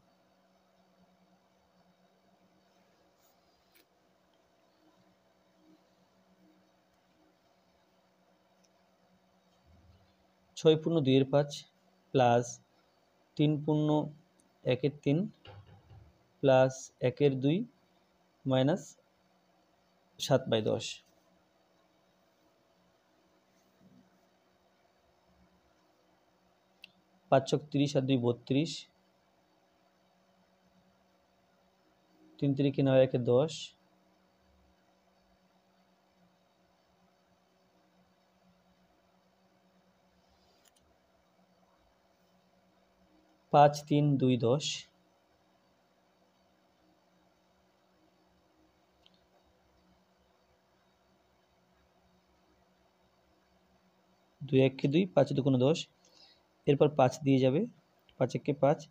ছয় পূর্ণ 2 এর 5 প্লাস 3 পূর্ণ 1 এর 3 প্লাস 1 এর 2 মাইনাস 7/10। 5 ছক 30 আর 2 32, 3 3 9 1 10, 5 3 2 10, 2 1 2, 5 2 10। এরপর 5 দিয়ে যাবে, 5 1 5,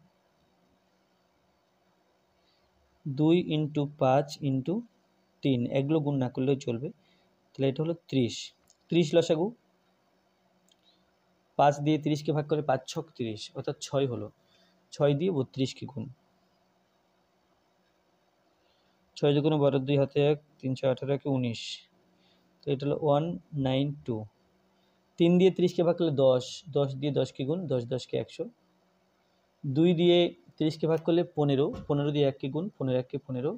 2 × 5 × 3, এগুলো গুণ না করলেও চলবে। তাহলে এটা হলো 30। 30 লসাগু, 5 দিয়ে 30কে ভাগ করে 5 ছক 30, অর্থাৎ 6 হলো। 6 দিয়ে 32কে গুণ, 6 × 12 2 হাতে 1, 3 6 18 1 19। তো এটা হলো 192। 3 দিয়ে 30কে ভাগ করলে 10, 10 দিয়ে 10কে গুণ, 10 10কে 100। 2 দিয়ে 30কে ভাগ করলে 15, 15 দিয়ে 1কে গুণ, 15 1কে 15।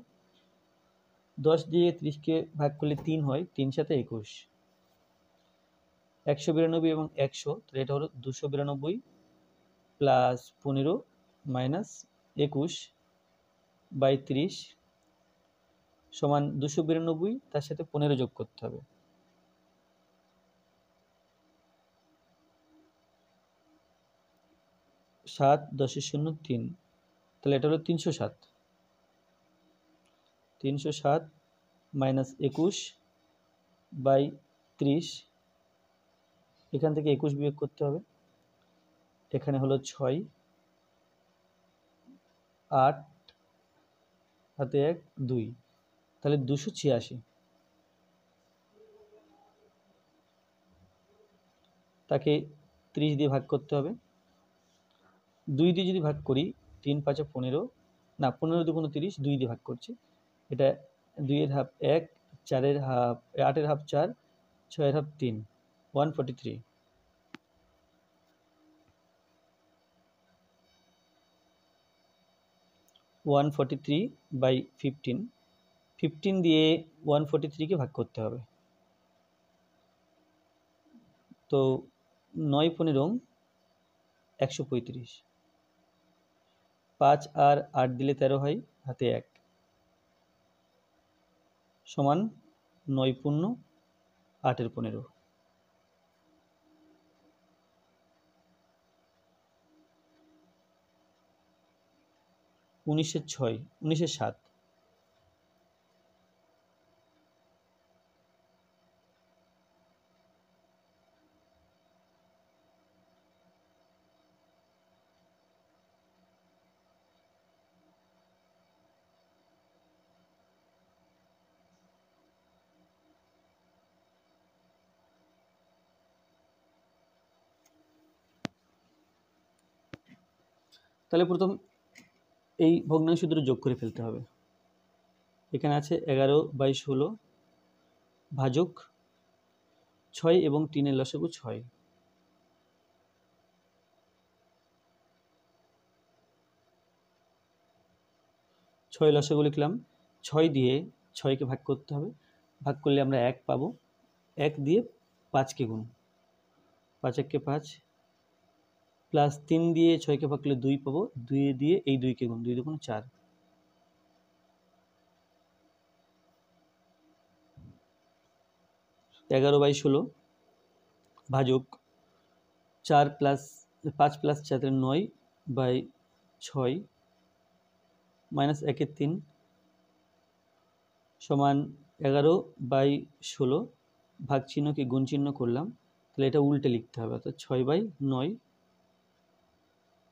10 দিয়ে 30কে ভাগ করলে 3 হয়, 3 7 21। 192 এবং 100, তাহলে এটা হলো 292 প্লাস 15 মাইনাস 21/30 সমান 292, তার সাথে 15 যোগ করতে হবে। 7 10 0 3, তাহলে এটা হলো 307। 307 মাইনাস 21/30, এখান থেকে 21 বিয়োগ করতে হবে। এখানে হলো 6, 8 হাতে 1 2, তাহলে 286। তাকে 30 দিয়ে ভাগ করতে হবে। 2 দিয়ে যদি ভাগ করি, 3 5 15, না 15 2 30, 2 দিয়ে ভাগ করছি। এটা 2 এর হাফ 1, 4 এর হাফ 8 এর হাফ 4, 6 এর হাফ 3, 143। 143/15, 15 দিয়ে 143কে ভাগ করতে হবে। তো 9 15 135, 5 আর 8 দিলে 13 হয়, হাতে 1 সমান 9 পূর্ণ 8 এর 15। 19 এর 6, 19 এর 7। তাহলে প্রথম এই ভগ্নাংশ দুটো যোগ করে ফেলতে হবে। এখানে আছে 11/16 ভাজক 6 এবং 3 এর লসাগু 6। 6 লসাগু লিখলাম। 6 দিয়ে 6কে ভাগ করতে হবে, ভাগ করলে আমরা 1 পাবো। 1 দিয়ে 5কে গুণ, 5 1 5, প্লাস 3 দিয়ে 6কে ভাগ করলে 2 পাবো। 2 দিয়ে এই 2কে গুণ, 2 2 4, 11/16 ভাজক 4 প্লাস 5 প্লাস 4 9/6 মাইনাস 1/3 সমান 11/16, ভাগ চিহ্নকে গুণ চিহ্ন করলাম, তাহলে এটা উল্টে লিখতে হবে, অর্থাৎ 6/9,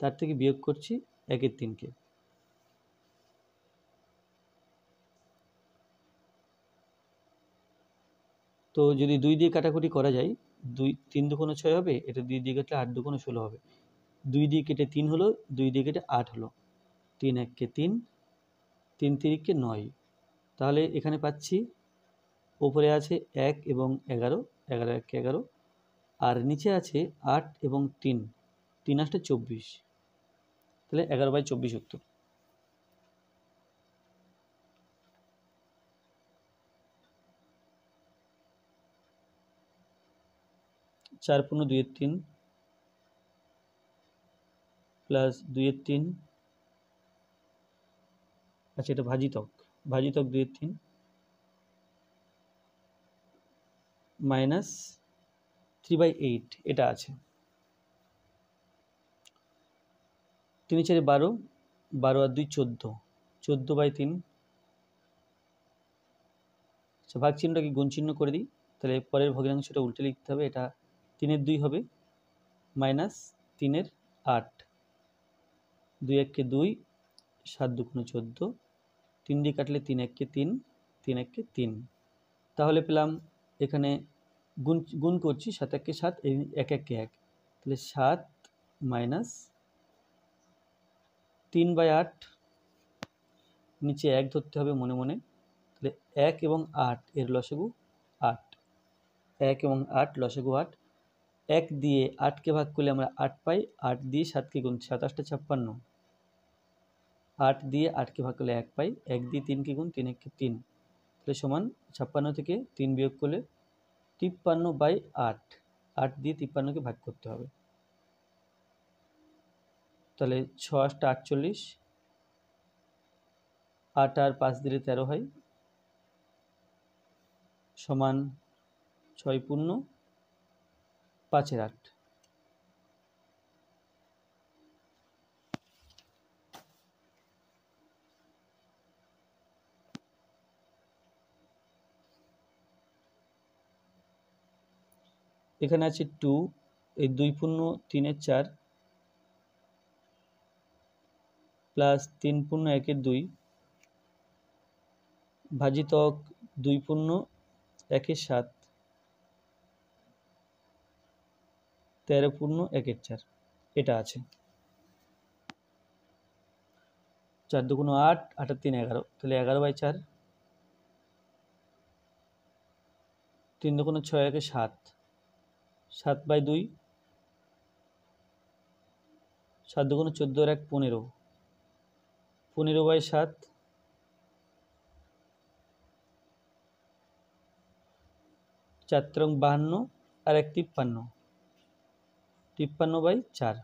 তার থেকে বিয়োগ করছি 1/3কে। তো যদি 2 দিয়ে কাটাকুটি করা যায়, 2 3 2 6 হবে, এটা 2 দিয়ে কাটলে 8 2 16 হবে। 2 দিয়ে কেটে 3 হলো, 2 দিয়ে কেটে 8 হলো, 3 1 3, 3 3 9। তাহলে এখানে পাচ্ছি উপরে আছে 1 এবং 11, 11 1 11, আর নিচে আছে 8 এবং 3, 3 8 24, তাহলে 11/24 উত্তর। 4 পূর্ণ 2 3 প্লাস 2 3, আচ্ছা এটা ভাজিতক, 2 3 মাইনাস 3/8 এটা আছে। 3 4 12, 12 আর 2 14, 14/3। আচ্ছা ভাগ চিহ্নটাকে গুণ চিহ্ন করে দিই, তাহলে পরের ভগ্নাংশটা উল্টে লিখতে হবে। এটা 3 2 হবে, মাইনাস 3 8, 2 1 2, 7 2 14, 3 দিয়ে কাটলে 3 1 3, 3 1 3। তাহলে পেলাম এখানে গুণ গুণ করছি, 7 1 7, 1 1 1, তাহলে 7 মাইনাস 3/8, নিচে 1 ধরতে হবে মনে মনে, তাহলে 1 এবং 8 এর লসাগু 8, 1 এবং 8 লসাগু 8। 1 দিয়ে 8কে ভাগ করলে আমরা 8 পাই, 8 দিয়ে 7কে গুণ, 7 8 56, 8 দিয়ে 8কে ভাগ করলে 1 পাই, 1 দিয়ে 3কে গুণ, 3 1 3, তাহলে সমান 56 থেকে 3 বিয়োগ করলে 53/8, 8 দিয়ে 53কে ভাগ করতে হবে, তাহলে 6 8 48, 8 আর 5 দিলে 13 হয়, সমান 6 পূর্ণ 5 এর 8। এখানে আছে 2, এই 2 পূর্ণ 3 এর 4, প্লাস 3 পূর্ণ 1 এর 2, ভাজিতক 2 পূর্ণ 1 এর 7, 13 পূর্ণ 1 এর 4, এটা আছে। 4 2 8, 8 আর 3 11, তাহলে 11/4, 3 2 6 1 7, 7/2, 7 2 14 আর 1 15, 15/7, 4 3 52 আর 1 53, 53/4,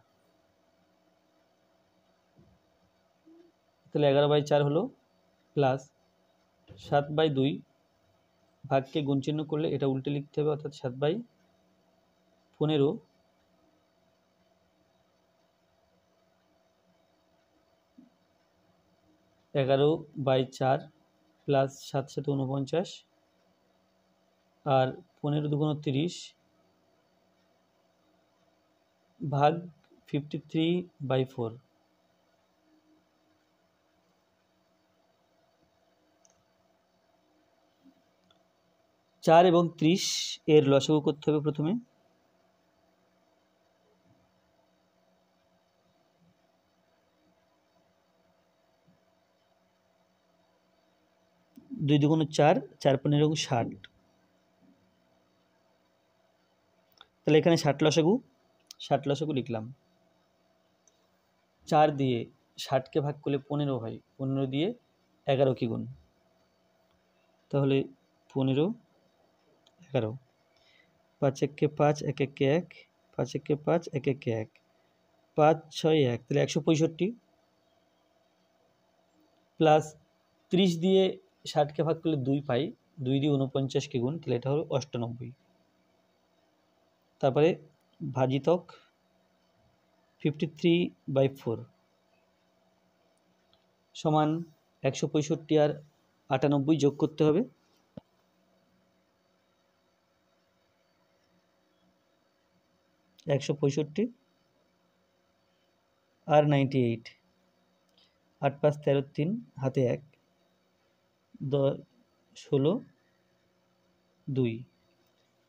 তাহলে 11/4 হলো, প্লাস 7/2, ভাগকে গুণ চিহ্ন করলে এটা উল্টে লিখতে হবে, অর্থাৎ 7/15, 11/4, প্লাস 7 7 49, আর 15 2 30, ভাগ 53/4। চার এবং 30 এর লসাগু করতে হবে প্রথমে। দুই দুগুণ 4, 4 15 60, তাহলে এখানে 60 লসাগু, 60 লসাগু লিখলাম। 4 দিয়ে 60কে ভাগ করলে 15 হয়, 15 দিয়ে 11 কি গুণ, তাহলে 15 11, 5 একে 5 1 একে 1, 5 একে 5 1 একে 1, 5 6 1, তাহলে 165 প্লাস 30 দিয়ে 60কে ভাগ করলে 2 পাই, 2 দিয়ে 49 কি গুণ, তাহলে এটা হলো 98। তারপরে ভাজিতক 53/4 সমান 165 আর 98 যোগ করতে হবে, 165 আর 98, 8 5 13 3 হাতে 1, 10 16 2,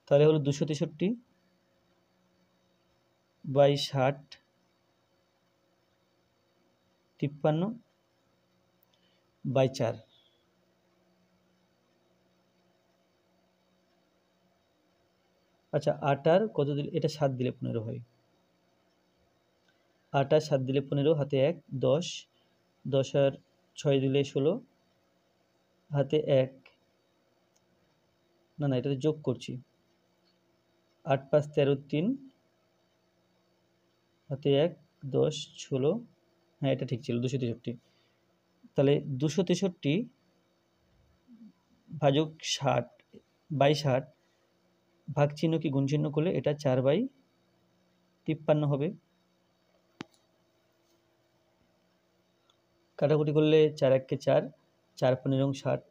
তাহলে হলো 263 বাই 60 53 বাই 4। আচ্ছা 8 আর কত দিলে, এটা 7 দিলে 15 হয়, 8 আর 7 দিলে 15, হাতে 1, 10, 10 আর 6 দিলে 16, হাতে 1, না এটাতে যোগ করছি, 8 5 13 3 হাতে 1, 10 16, হ্যাঁ এটা ঠিক ছিল 263, তাহলে 263 ভাজক 60 বাই 60, ভাগ চিহ্ন কি গুণ চিহ্ন করলে এটা 4/53 হবে, কাটাকুটি করলে 4 1 4, 4 15 60,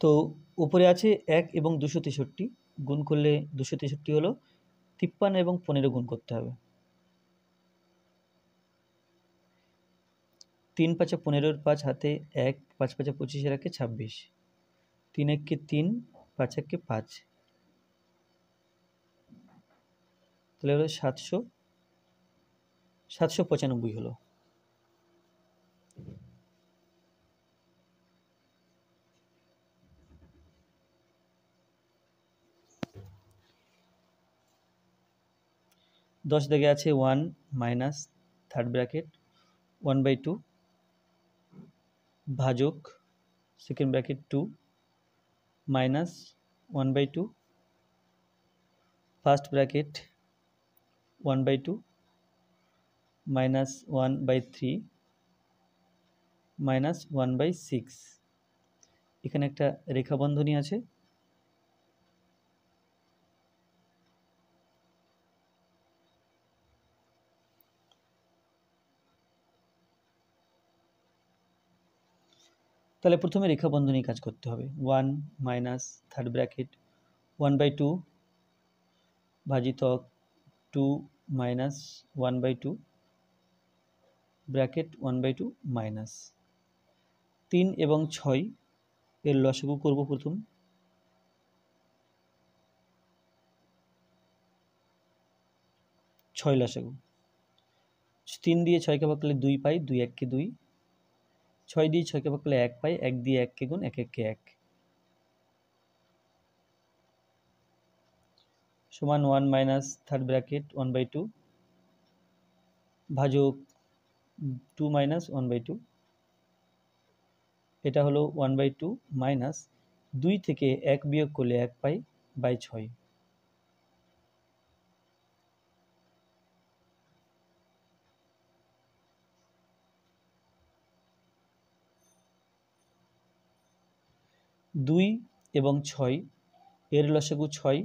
তো উপরে আছে 1 এবং 263, গুণ করলে 263 হলো 53 এবং 15 গুণ করতে হবে, 3 5 15 5 হাতে 1, 5 5 25 এর 1 26, 3 1 3, 5 1 5, তাহলে হলো 795 হলো। দশ দাগে আছে 1 মাইনাস থার্ড ব্র্যাকেট 1/2 ভাজক second bracket 2 minus 1/2 first bracket 1/2 minus 1/3 minus 1/6, এখানে একটা রেখা বন্ধনী আছে, তাহলে প্রথমে রেখা বন্ধনী কাজ করতে হবে, 1 মাইনাস থার্ড ব্র্যাকেট 1/2 ভাজিতক 2 মাইনাস 1/2 ব্র্যাকেট 1/2 মাইনাস 3 এবং 6 এর লসাগু করব প্রথম, 6 লসাগু, 3 দিয়ে 6কে ভাগ করলে 2 পাই, 2 1 কে 2, 6 দিয়ে 6কে ভাগ করলে 1 পাই, 1 দিয়ে 1 কে গুণ, 1 1 কে 1 সমান 1 মাইনাস থার্ড ব্র্যাকেট 1/2 ভাজক 2 মাইনাস 1/2, এটা হলো 1/2 মাইনাস 2 থেকে 1 বিয়োগ করলে 1 পাই বাই 6, দুই এবং 6 এর লসাগু 6,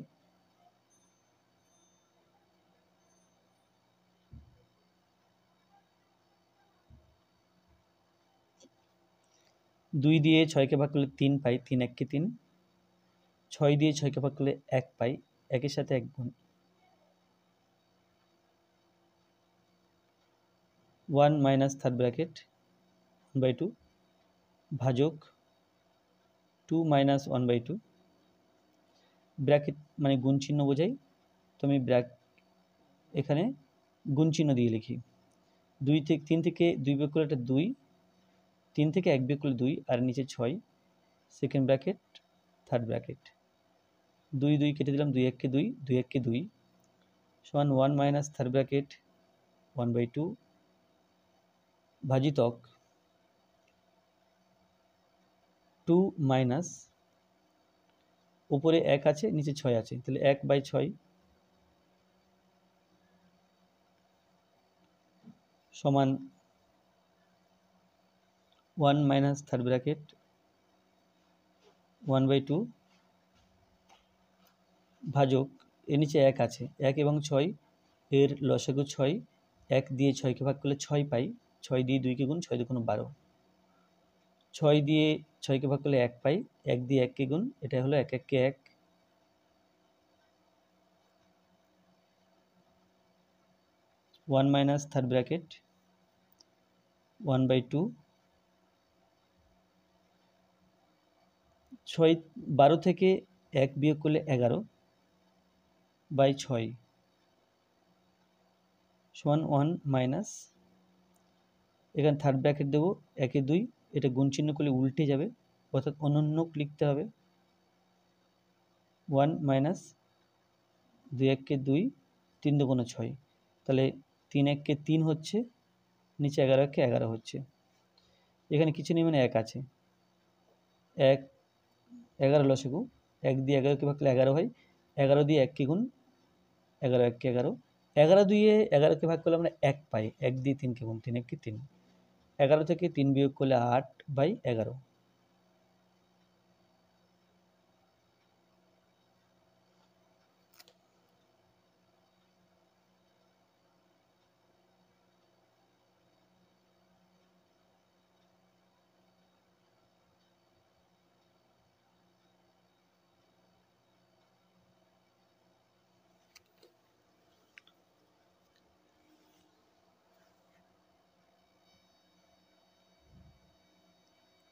2 দিয়ে 6কে ভাগ করলে 3 পাই, 3 1 কে 3, 6 দিয়ে 6কে ভাগ করলে 1 পাই, 1 এর সাথে 1 গুণ, 1 মাইনাস থার্ড ব্র্যাকেট 1/2 ভাজক 2 মাইনাস 1/2 ব্র্যাকেট মানে গুণ চিহ্ন বোঝাই, তো আমি এখানে গুণ চিহ্ন দিয়ে লিখি, 2 থেকে 3 থেকে 2 বিয়োগ করলে এটা 2, 3 থেকে 1 বিয়োগ করলে 2 আর নিচে 6 সেকেন্ড ব্র্যাকেট থার্ড ব্র্যাকেট 2 2 কেটে দিলাম, 2 1 কে 2 সমান 1 মাইনাস থার্ড ব্র্যাকেট 1/2 ভাজিতক 2 মাইনাস উপরে 1 আছে নিচে 6 আছে, তাহলে 1/6 সমান 1 মাইনাস থার্ড ব্র্যাকেট 1/2 ভাজক এর নিচে 1 আছে, 1 এবং 6 এর লসাগু 6, 1 দিয়ে 6কে ভাগ করলে 6 পাই, 6 দিয়ে 2কে গুণ, 6 2 12, 6 দিয়ে 6কে ভাগ করলে 1 পাই, 1 দিয়ে 1কে গুণ, এটা হলো 1 1 কে 1, 1 মাইনাস থার্ড ব্র্যাকেট 1/2 6 12 থেকে 1 বিয়োগ করলে 11/6 সমান 1 মাইনাস, এখানে থার্ড ব্র্যাকেট দেবো 1 এ 2, এটা গুণ চিহ্ন করলে উল্টে যাবে, অর্থাৎ অনন্যক লিখতে হবে, 1 মাইনাস 2 1 কে 2, 3 2 6, তাহলে 3 1 কে 3 হচ্ছে, নিচে 11 1 কে 11 হচ্ছে, এখানে কিছু নেই মানে 1 আছে, 1 11 লসাগু, 1 দিয়ে 11কে ভাগ করলে 11 হয়, 11 দিয়ে 1কে গুণ, 11 1 কে 11, 11 দিয়ে 11কে ভাগ করলে আমরা 1 পাই, 1 দিয়ে 3কে গুণ, 3 1 কে 3, 11 থেকে 3 বিয়োগ করলে 8/11,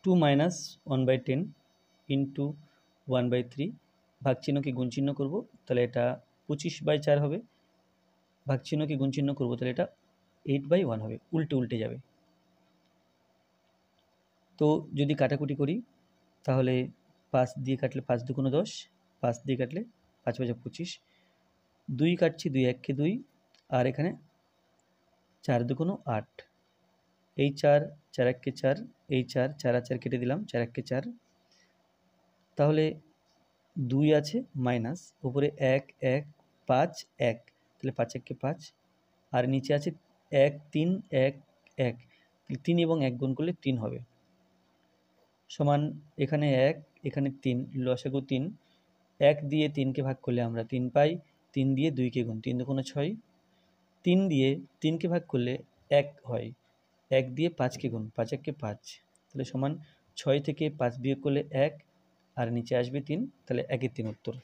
টু মাইনাস 1/10 ইন্টু 1/3, ভাগ চিহ্নকে গুণ চিহ্ন করবো, তাহলে এটা 25/4 হবে, ভাগ চিহ্নকে গুণ চিহ্ন করবো, তাহলে এটা 8/1 হবে, উল্টে উল্টে যাবে। তো যদি কাটাকুটি করি তাহলে 5 দিয়ে কাটলে 5 2 10, 5 দিয়ে কাটলে 5 5 25, 2 কাটছি, 2 1 কে 2, আর এখানে 4 2 8, এই 4 4 1 কে 4, এই 4 4 আর 4 কেটে দিলাম, 4 1 কে 4, তাহলে 2 আছে মাইনাস উপরে 1 1 5 1, তাহলে 5 1 কে 5, আর নিচে আছে 1 3 1 1, 3 এবং 1 গুণ করলে 3 হবে, সমান এখানে 1 এখানে 3, লসাগু 3, 1 দিয়ে 3কে ভাগ করলে আমরা 3 পাই, 3 দিয়ে 2কে গুণ, 3 2 6, 3 দিয়ে 3কে ভাগ করলে 1 হয়, 1 দিয়ে 5কে গুণ, 5 1 কে 5, তাহলে সমান 6 থেকে 5 বিয়োগ করলে 1, আর নিচে আসবে 3, তাহলে 1 এর 3 উত্তর।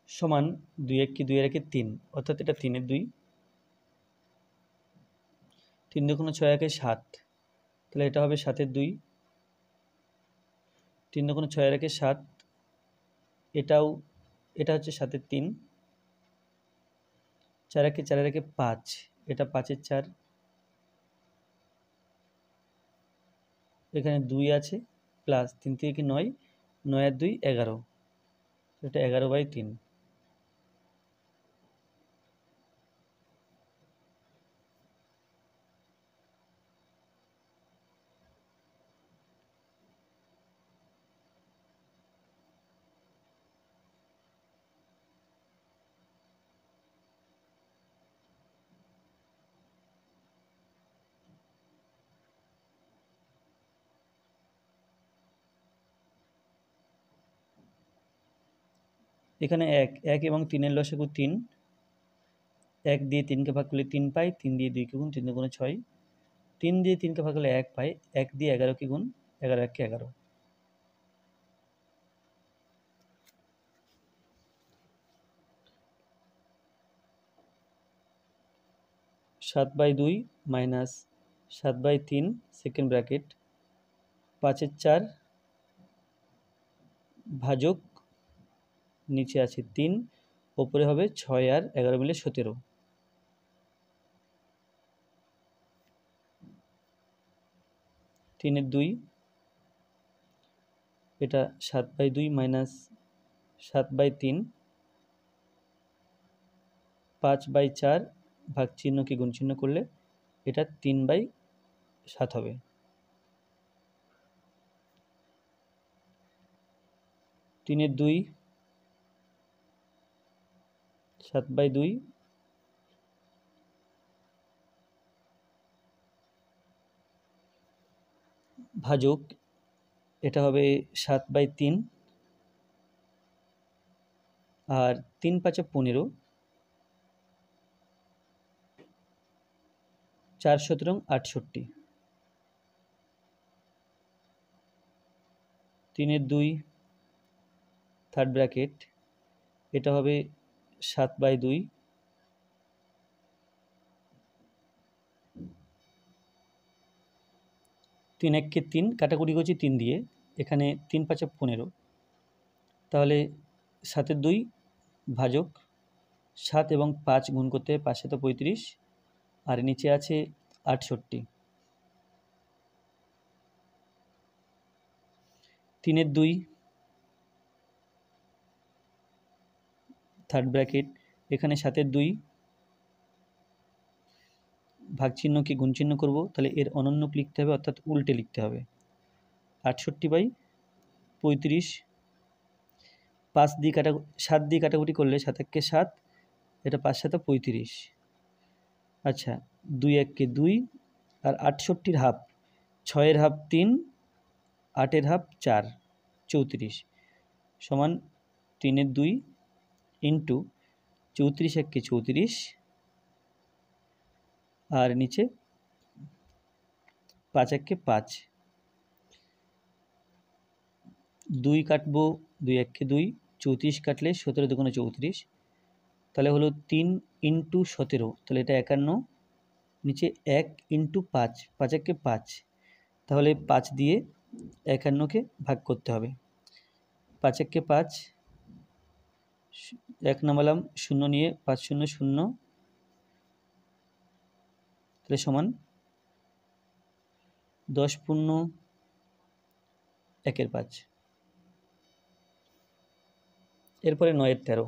সমান 2 1 কি 2 এর 1 3, অর্থাৎ এটা 3 এর 2, 3 2 6 1 7, তাহলে এটা হবে 7 এর 2, 3 2 6 এর 1 7, এটাও, এটা হচ্ছে 7 এর 3, 4 1 4 এর 1 5, এটা 5 এর 4, এখানে 2 আছে প্লাস 3 থেকে 9, 9 আর 2 11, এটা 11/3, এখানে 1 1 এবং 3 এর লসাগু 3, 1 দিয়ে 3কে ভাগ করলে 3 পাই, 3 দিয়ে 2কে গুণ, 3 2 6, 3 দিয়ে 3কে ভাগ করলে 1 পাই, 1 দিয়ে 11কে গুণ, 11 1 কে 11, 7/2 মাইনাস 7/3 সেকেন্ড ব্র্যাকেট 5/4 ভাজক নিচে আছে 3, ওপরে হবে 6 আর 11 মিলে 17। 3/2 এটা 7/2 মাইনাস 7/3 5/4 ভাগ চিহ্নকে গুণ চিহ্ন করলে এটা 3/7 হবে। 3/2 7/2 ভাজক এটা হবে 7/3 আর 3×5 15, 4×17 68। 3/2 থার্ড ব্র্যাকেট এটা হবে 7/2 3×1 3 কাটাকুটি করছি 3 দিয়ে, এখানে 3×5 15, তাহলে 7/2 ভাজক 7 এবং 5 গুণ করতে 5×7 35 আর নিচে আছে 68। 3/2 থার্ড ব্র্যাকেট এখানে 7/2 ভাগ চিহ্নকে গুণ চিহ্ন করব, তাহলে এর অনন্যক লিখতে হবে, অর্থাৎ উল্টে লিখতে হবে। 68/35 5 দিয়ে 7 দিয়ে কাটাকুটি করলে 7×1 7, এটা 5×7 35। আচ্ছা 2×1 2 আর 68-র হাফ, 6-এর হাফ 3, 8-এর হাফ 4, 34 সমান 3/2 ইন্টু 34×1 34 আর নিচে 5×1 5, 2 কাটবো 2×1 2, 34 কাটলে 17×2 34, তাহলে হলো 3 × 17, তাহলে এটা 51, নিচে 1 × 5, 5×1 5, তাহলে 5 দিয়ে 51কে ভাগ করতে হবে। 5×1 5, 1 নামালাম 0 নিয়ে 5 0 0, তাহলে সমান 10×1 5। এরপরে 9/13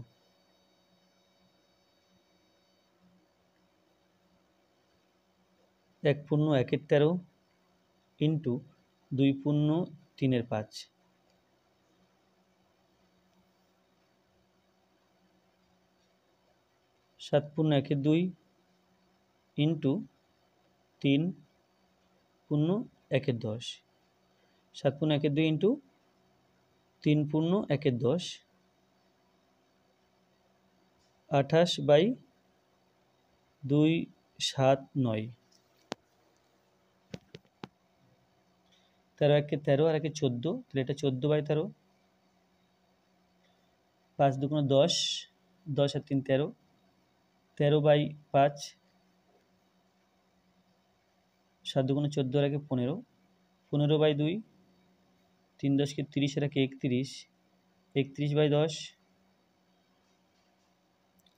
1×1 ইন্টু 2×3 5, 7×1 ইন্টু 3×1 10, 7×1 ইন্টু 3×1 10, 28/2 7 9। 13×1 13 আর 1 14, তাহলে এটা 14/13, 5×2 10, 10 আর 3 13, 13/5, 7×2 14 আর 1 15, 15/2, 3 10 30 আর 1 31, 31/10,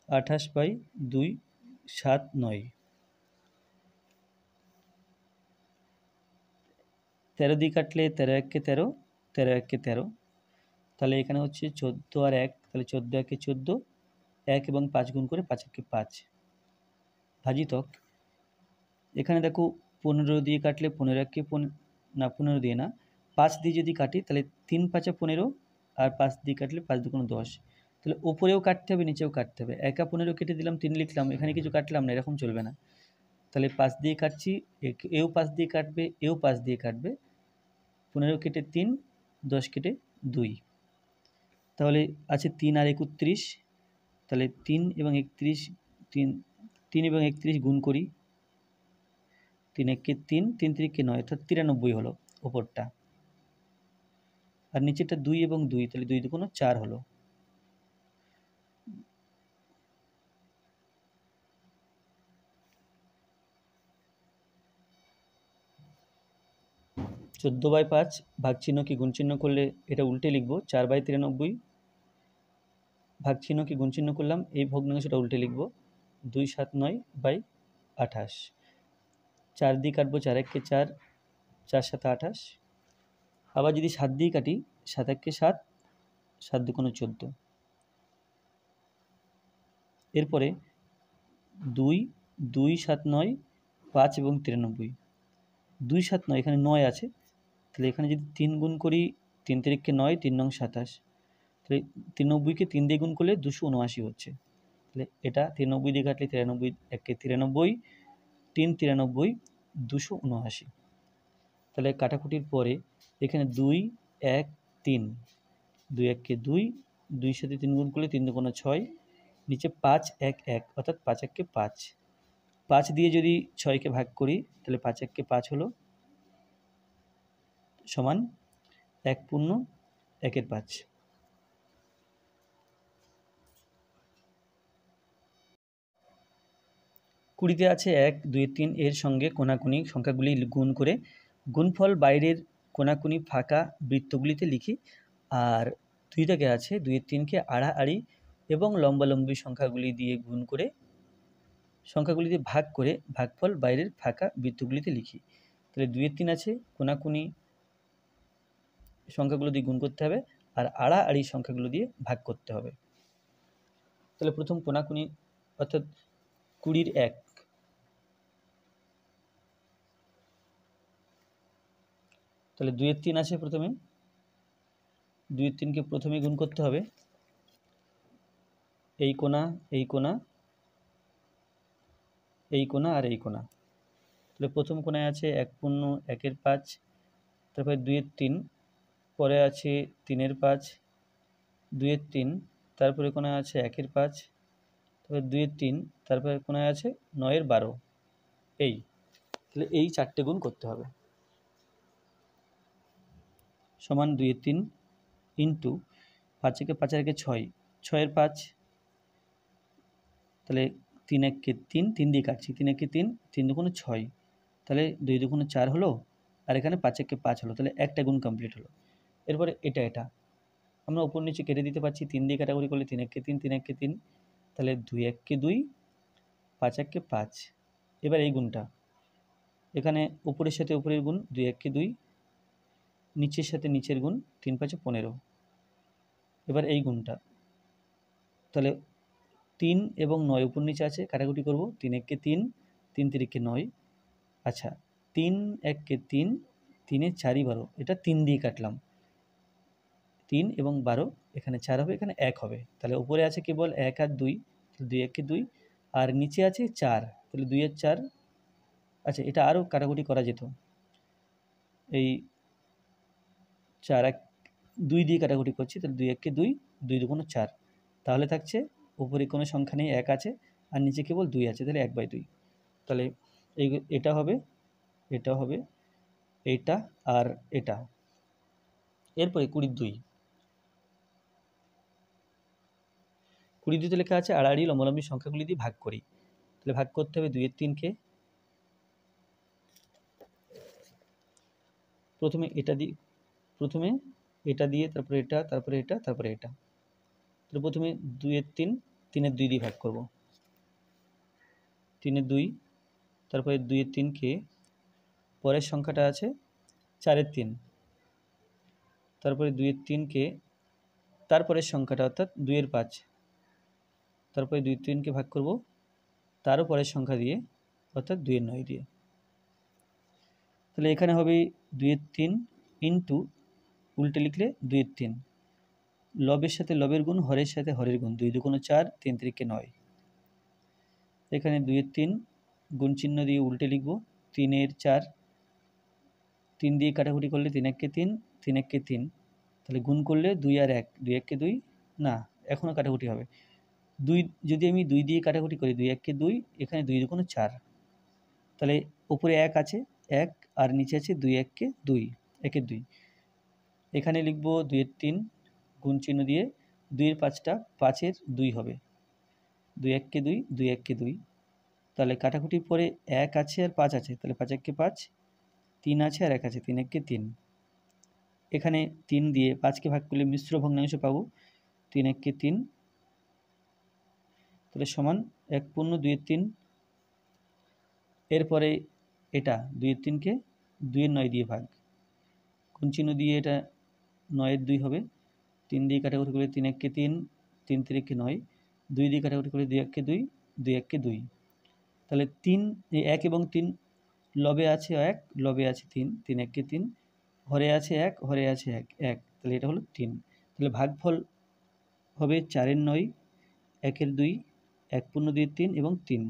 28/2 7 9। 13 দিয়ে কাটলে 13×1 13, 13×1 13, তাহলে এখানে হচ্ছে 14 আর 1, তাহলে 14×1 14, 1 এবং 5 গুণ করে 5×1 5 ভাজিতক এখানে দেখো 15 দিয়ে কাটলে 15×1 না 15 দিয়ে না 5 দিয়ে যদি কাটি তাহলে 3×5 15 আর 5 দিয়ে কাটলে 5×2 10, তাহলে উপরেও কাটতে হবে নিচেও কাটতে হবে। 1×15 কেটে দিলাম 3 লিখলাম, এখানে কিছু কাটলাম না, এরকম চলবে না। তাহলে 5 দিয়ে কাটছি, এও 5 দিয়ে কাটবে, এও 5 দিয়ে কাটবে, 15 কেটে 3, 10 কেটে 2, তাহলে আছে 3 আর 31, তাহলে 3 এবং 31 3 এবং 31 গুণ করি, 3×1 3, 3×3 9, অর্থাৎ 93 হলো ওপরটা, আর নিচেরটা 2 এবং 2, তাহলে 2×2 4 হলো। 14/5 ভাগ চিহ্ন কি গুণ চিহ্ন করলে এটা উল্টে লিখব 4/93, ভাগ চিহ্ন কি গুণ চিহ্ন করলাম এই ভগ্নাংশটা উল্টে লিখব 2/27/28, 4 দিয়ে কাটবো 4 একে 4, 4 7 28, আবার যদি 7 দিয়ে কাটি 7 একে 7, 7 দুগুণে 14, এরপরে 2 2 7 9 5 এবং 93, 2 7 9 এখানে 9 আছে, তাহলে এখানে যদি 3 গুণ করি 3 তিরিকে 9, 3 নং 27, তাহলে 93কে 3 দিয়ে গুণ করলে 279 হচ্ছে, তাহলে এটা 93 দিয়ে কাটলে 93 একে 93, 3 93, 279, তাহলে কাটাকুটির পরে এখানে 2 1 3, 2 একে 2, 2 সাথে 3 গুণ করলে 3 দুগুণে 6, নিচে 5 1 1 অর্থাৎ 5 একে 5, 5 দিয়ে যদি 6কে ভাগ করি তাহলে 5 একে 5 হলো সমান 1 পূর্ণ 1-এর 5। কুড়িতে আছে 1 2 3 এর সঙ্গে কোণাকুণি সংখ্যাগুলি গুণ করে গুণফল বাইরের কোণাকুণি ফাঁকা বৃত্তগুলিতে লিখি, আর 2 থেকে আছে 2 3কে আড়াআড়ি এবং লম্বালম্বী সংখ্যাগুলি দিয়ে গুণ করে সংখ্যাগুলি দিয়ে ভাগ করে ভাগফল বাইরের ফাঁকা বৃত্তগুলিতে লিখি। তাহলে 2 3 আছে কোণাকুণি সংখ্যাগুলো দিয়ে গুণ করতে হবে আর আড়াআড়ি সংখ্যাগুলো দিয়ে ভাগ করতে হবে। তাহলে প্রথম কোণাকুণি অর্থাৎ 20 1, তাহলে 2 3 আছে, প্রথমে 2 3কে প্রথমে গুণ করতে হবে, এই কোণা এই কোণা এই কোণা আর এই কোণা, তাহলে প্রথম কোণায় আছে 1 পূর্ণ 1-এর 5, তারপরে 2 3, পরে আছে 3-এর 5, 2 3, তারপরে কোণায় আছে 1-এর 5, তারপরে 2 3, তারপরে কোণায় আছে 9-এর 12, এই তাহলে এই 4টে গুণ করতে হবে সমান 2 3 ইন্টু 5 একে 5 আর একে 6, 6-এর 5, তাহলে 3 একে 3, 3 দিয়ে কাটছি 3 একে 3, 3 দুগুণে 6, তাহলে 2 দুগুণে 4 হলো, আর এখানে 5 একে 5 হলো, তাহলে একটা গুণ কমপ্লিট হলো। এরপরে এটা আমরা উপর নিচে কেটে দিতে পারছি, 3 দিয়ে কাটাকুটি করলে 3 একে 3, 3 একে 3, তাহলে 2 একে 2, 5 একে 5। এবার এই গুণটা এখানে উপরের সাথে উপরের গুণ 2 একে 2, নিচের সাথে নিচের গুণ 3 5 15। এবার এই গুণটা তাহলে 3 এবং 9 উপর নিচে আছে, কাটাকুটি করব, 3 একে 3, 3 তিরিকে 9, আচ্ছা 3 একে 3, 3 4 12, এটা 3 দিয়ে কাটলাম, 3 এবং 12 এখানে 4 হবে, এখানে 1 হবে, তাহলে উপরে আছে কেবল 1 আর 2, 2 একে 2, আর নিচে আছে 4, তাহলে 2 এর 4, আচ্ছা এটা আরও কাটাকুটি করা যেত, এই 4 1 2 দিয়ে কাটাকুটি করছি, তাহলে 2 একে 2, 2 দুগুণে 4, তাহলে থাকছে উপরে কোনো সংখ্যা নেই 1 আছে আর নিচে কেবল 2 আছে, তাহলে 1/2, তাহলে এটা হবে এইটা আর এটা। এরপরে 22 লেখা আছে আড়াআড়ি লম্বালম্বী সংখ্যাগুলি দিয়ে ভাগ করি, তাহলে ভাগ করতে হবে 2 এর 3কে, প্রথমে এটা দিয়ে তারপরে এটা, তারপরে এটা, তারপরে এটা, তাহলে প্রথমে 2 এর 3, 3 এর 2 দিয়ে ভাগ করব, 3 এর 2, তারপরে 2 এর 3কে, পরের সংখ্যাটা আছে 4 এর 3, তারপরে 2 এর 3কে, তারপরের সংখ্যাটা অর্থাৎ 2 এর 5, তারপরে 2 এর 3কে ভাগ করব তারও পরের সংখ্যা দিয়ে অর্থাৎ 2 এর 9 দিয়ে, তাহলে এখানে হবে 2 এর 3 ইন্টু উল্টে লিখলে 2 এর 3, লবের সাথে লবের গুণ, হরের সাথে হরের গুণ, 2 দুগুণে 4, 3 তিরিকে 9, এখানে 2 এর 3 গুণ চিহ্ন দিয়ে উল্টে লিখব 3 এর 4, 3 দিয়ে কাটাকুটি করলে 3 একে 3, 3 একে 3, তাহলে গুণ করলে 2 আর 1, 2 একে 2, না এখনও কাটাকুটি হবে, 2 যদি আমি 2 দিয়ে কাটাকুটি করি 2 একে 2, এখানে 2 দুগুণে 4, তাহলে উপরে 1 আছে 1 আর নিচে আছে 2 একে 2, একে 2, এখানে লিখব 2 এর 3 গুণ চিহ্ন দিয়ে 2 এর 5টা 5 এর 2 হবে, 2 একে 2, 2 একে 2, তাহলে কাটাকুটির পরে 1 আছে আর 5 আছে, তাহলে 5 একে 5, তিন আছে আর এক আছে, 3 একে 3। এখানে 3 দিয়ে 5কে ভাগ করলে মিশ্র ভগ্নাংশ পাবো, 3 একে 3, তাহলে সমান 1 পূর্ণ 2 এর 3। এরপরে এটা 2 এর 3কে 2 এর 9 দিয়ে ভাগ, কোন চিহ্ন দিয়ে এটা 9 এর 2 হবে, 3 দিয়ে কাটাকুটি করলে 3 একে 3, 3 3 9, 2 দিয়ে কাটাকুটি করলে 2 একে 2, 2 একে 2। তাহলে 3 1 এবং 3 লবে আছে 1, লবে আছে 3, 3 একে 3, হরে আছে 1, হরে আছে 1, 1, তাহলে এটা হলো 3। তাহলে ভাগফল হবে 4 এর 9, 1 এর 2, 1 পূর্ণ 2 এর 3 এবং 3।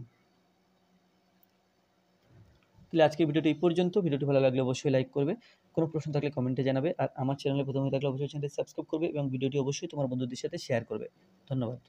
তাহলে আজকের ভিডিওটি এই পর্যন্ত। ভিডিওটি ভালো লাগলে অবশ্যই লাইক করবে, কোনো প্রশ্ন থাকলে কমেন্টে জানাবে, আর আমার চ্যানেলে প্রথমে থাকলে অবশ্যই চ্যানেলটি সাবস্ক্রাইব করবে এবং ভিডিওটি অবশ্যই তোমার বন্ধুদের সাথে শেয়ার করবে। ধন্যবাদ।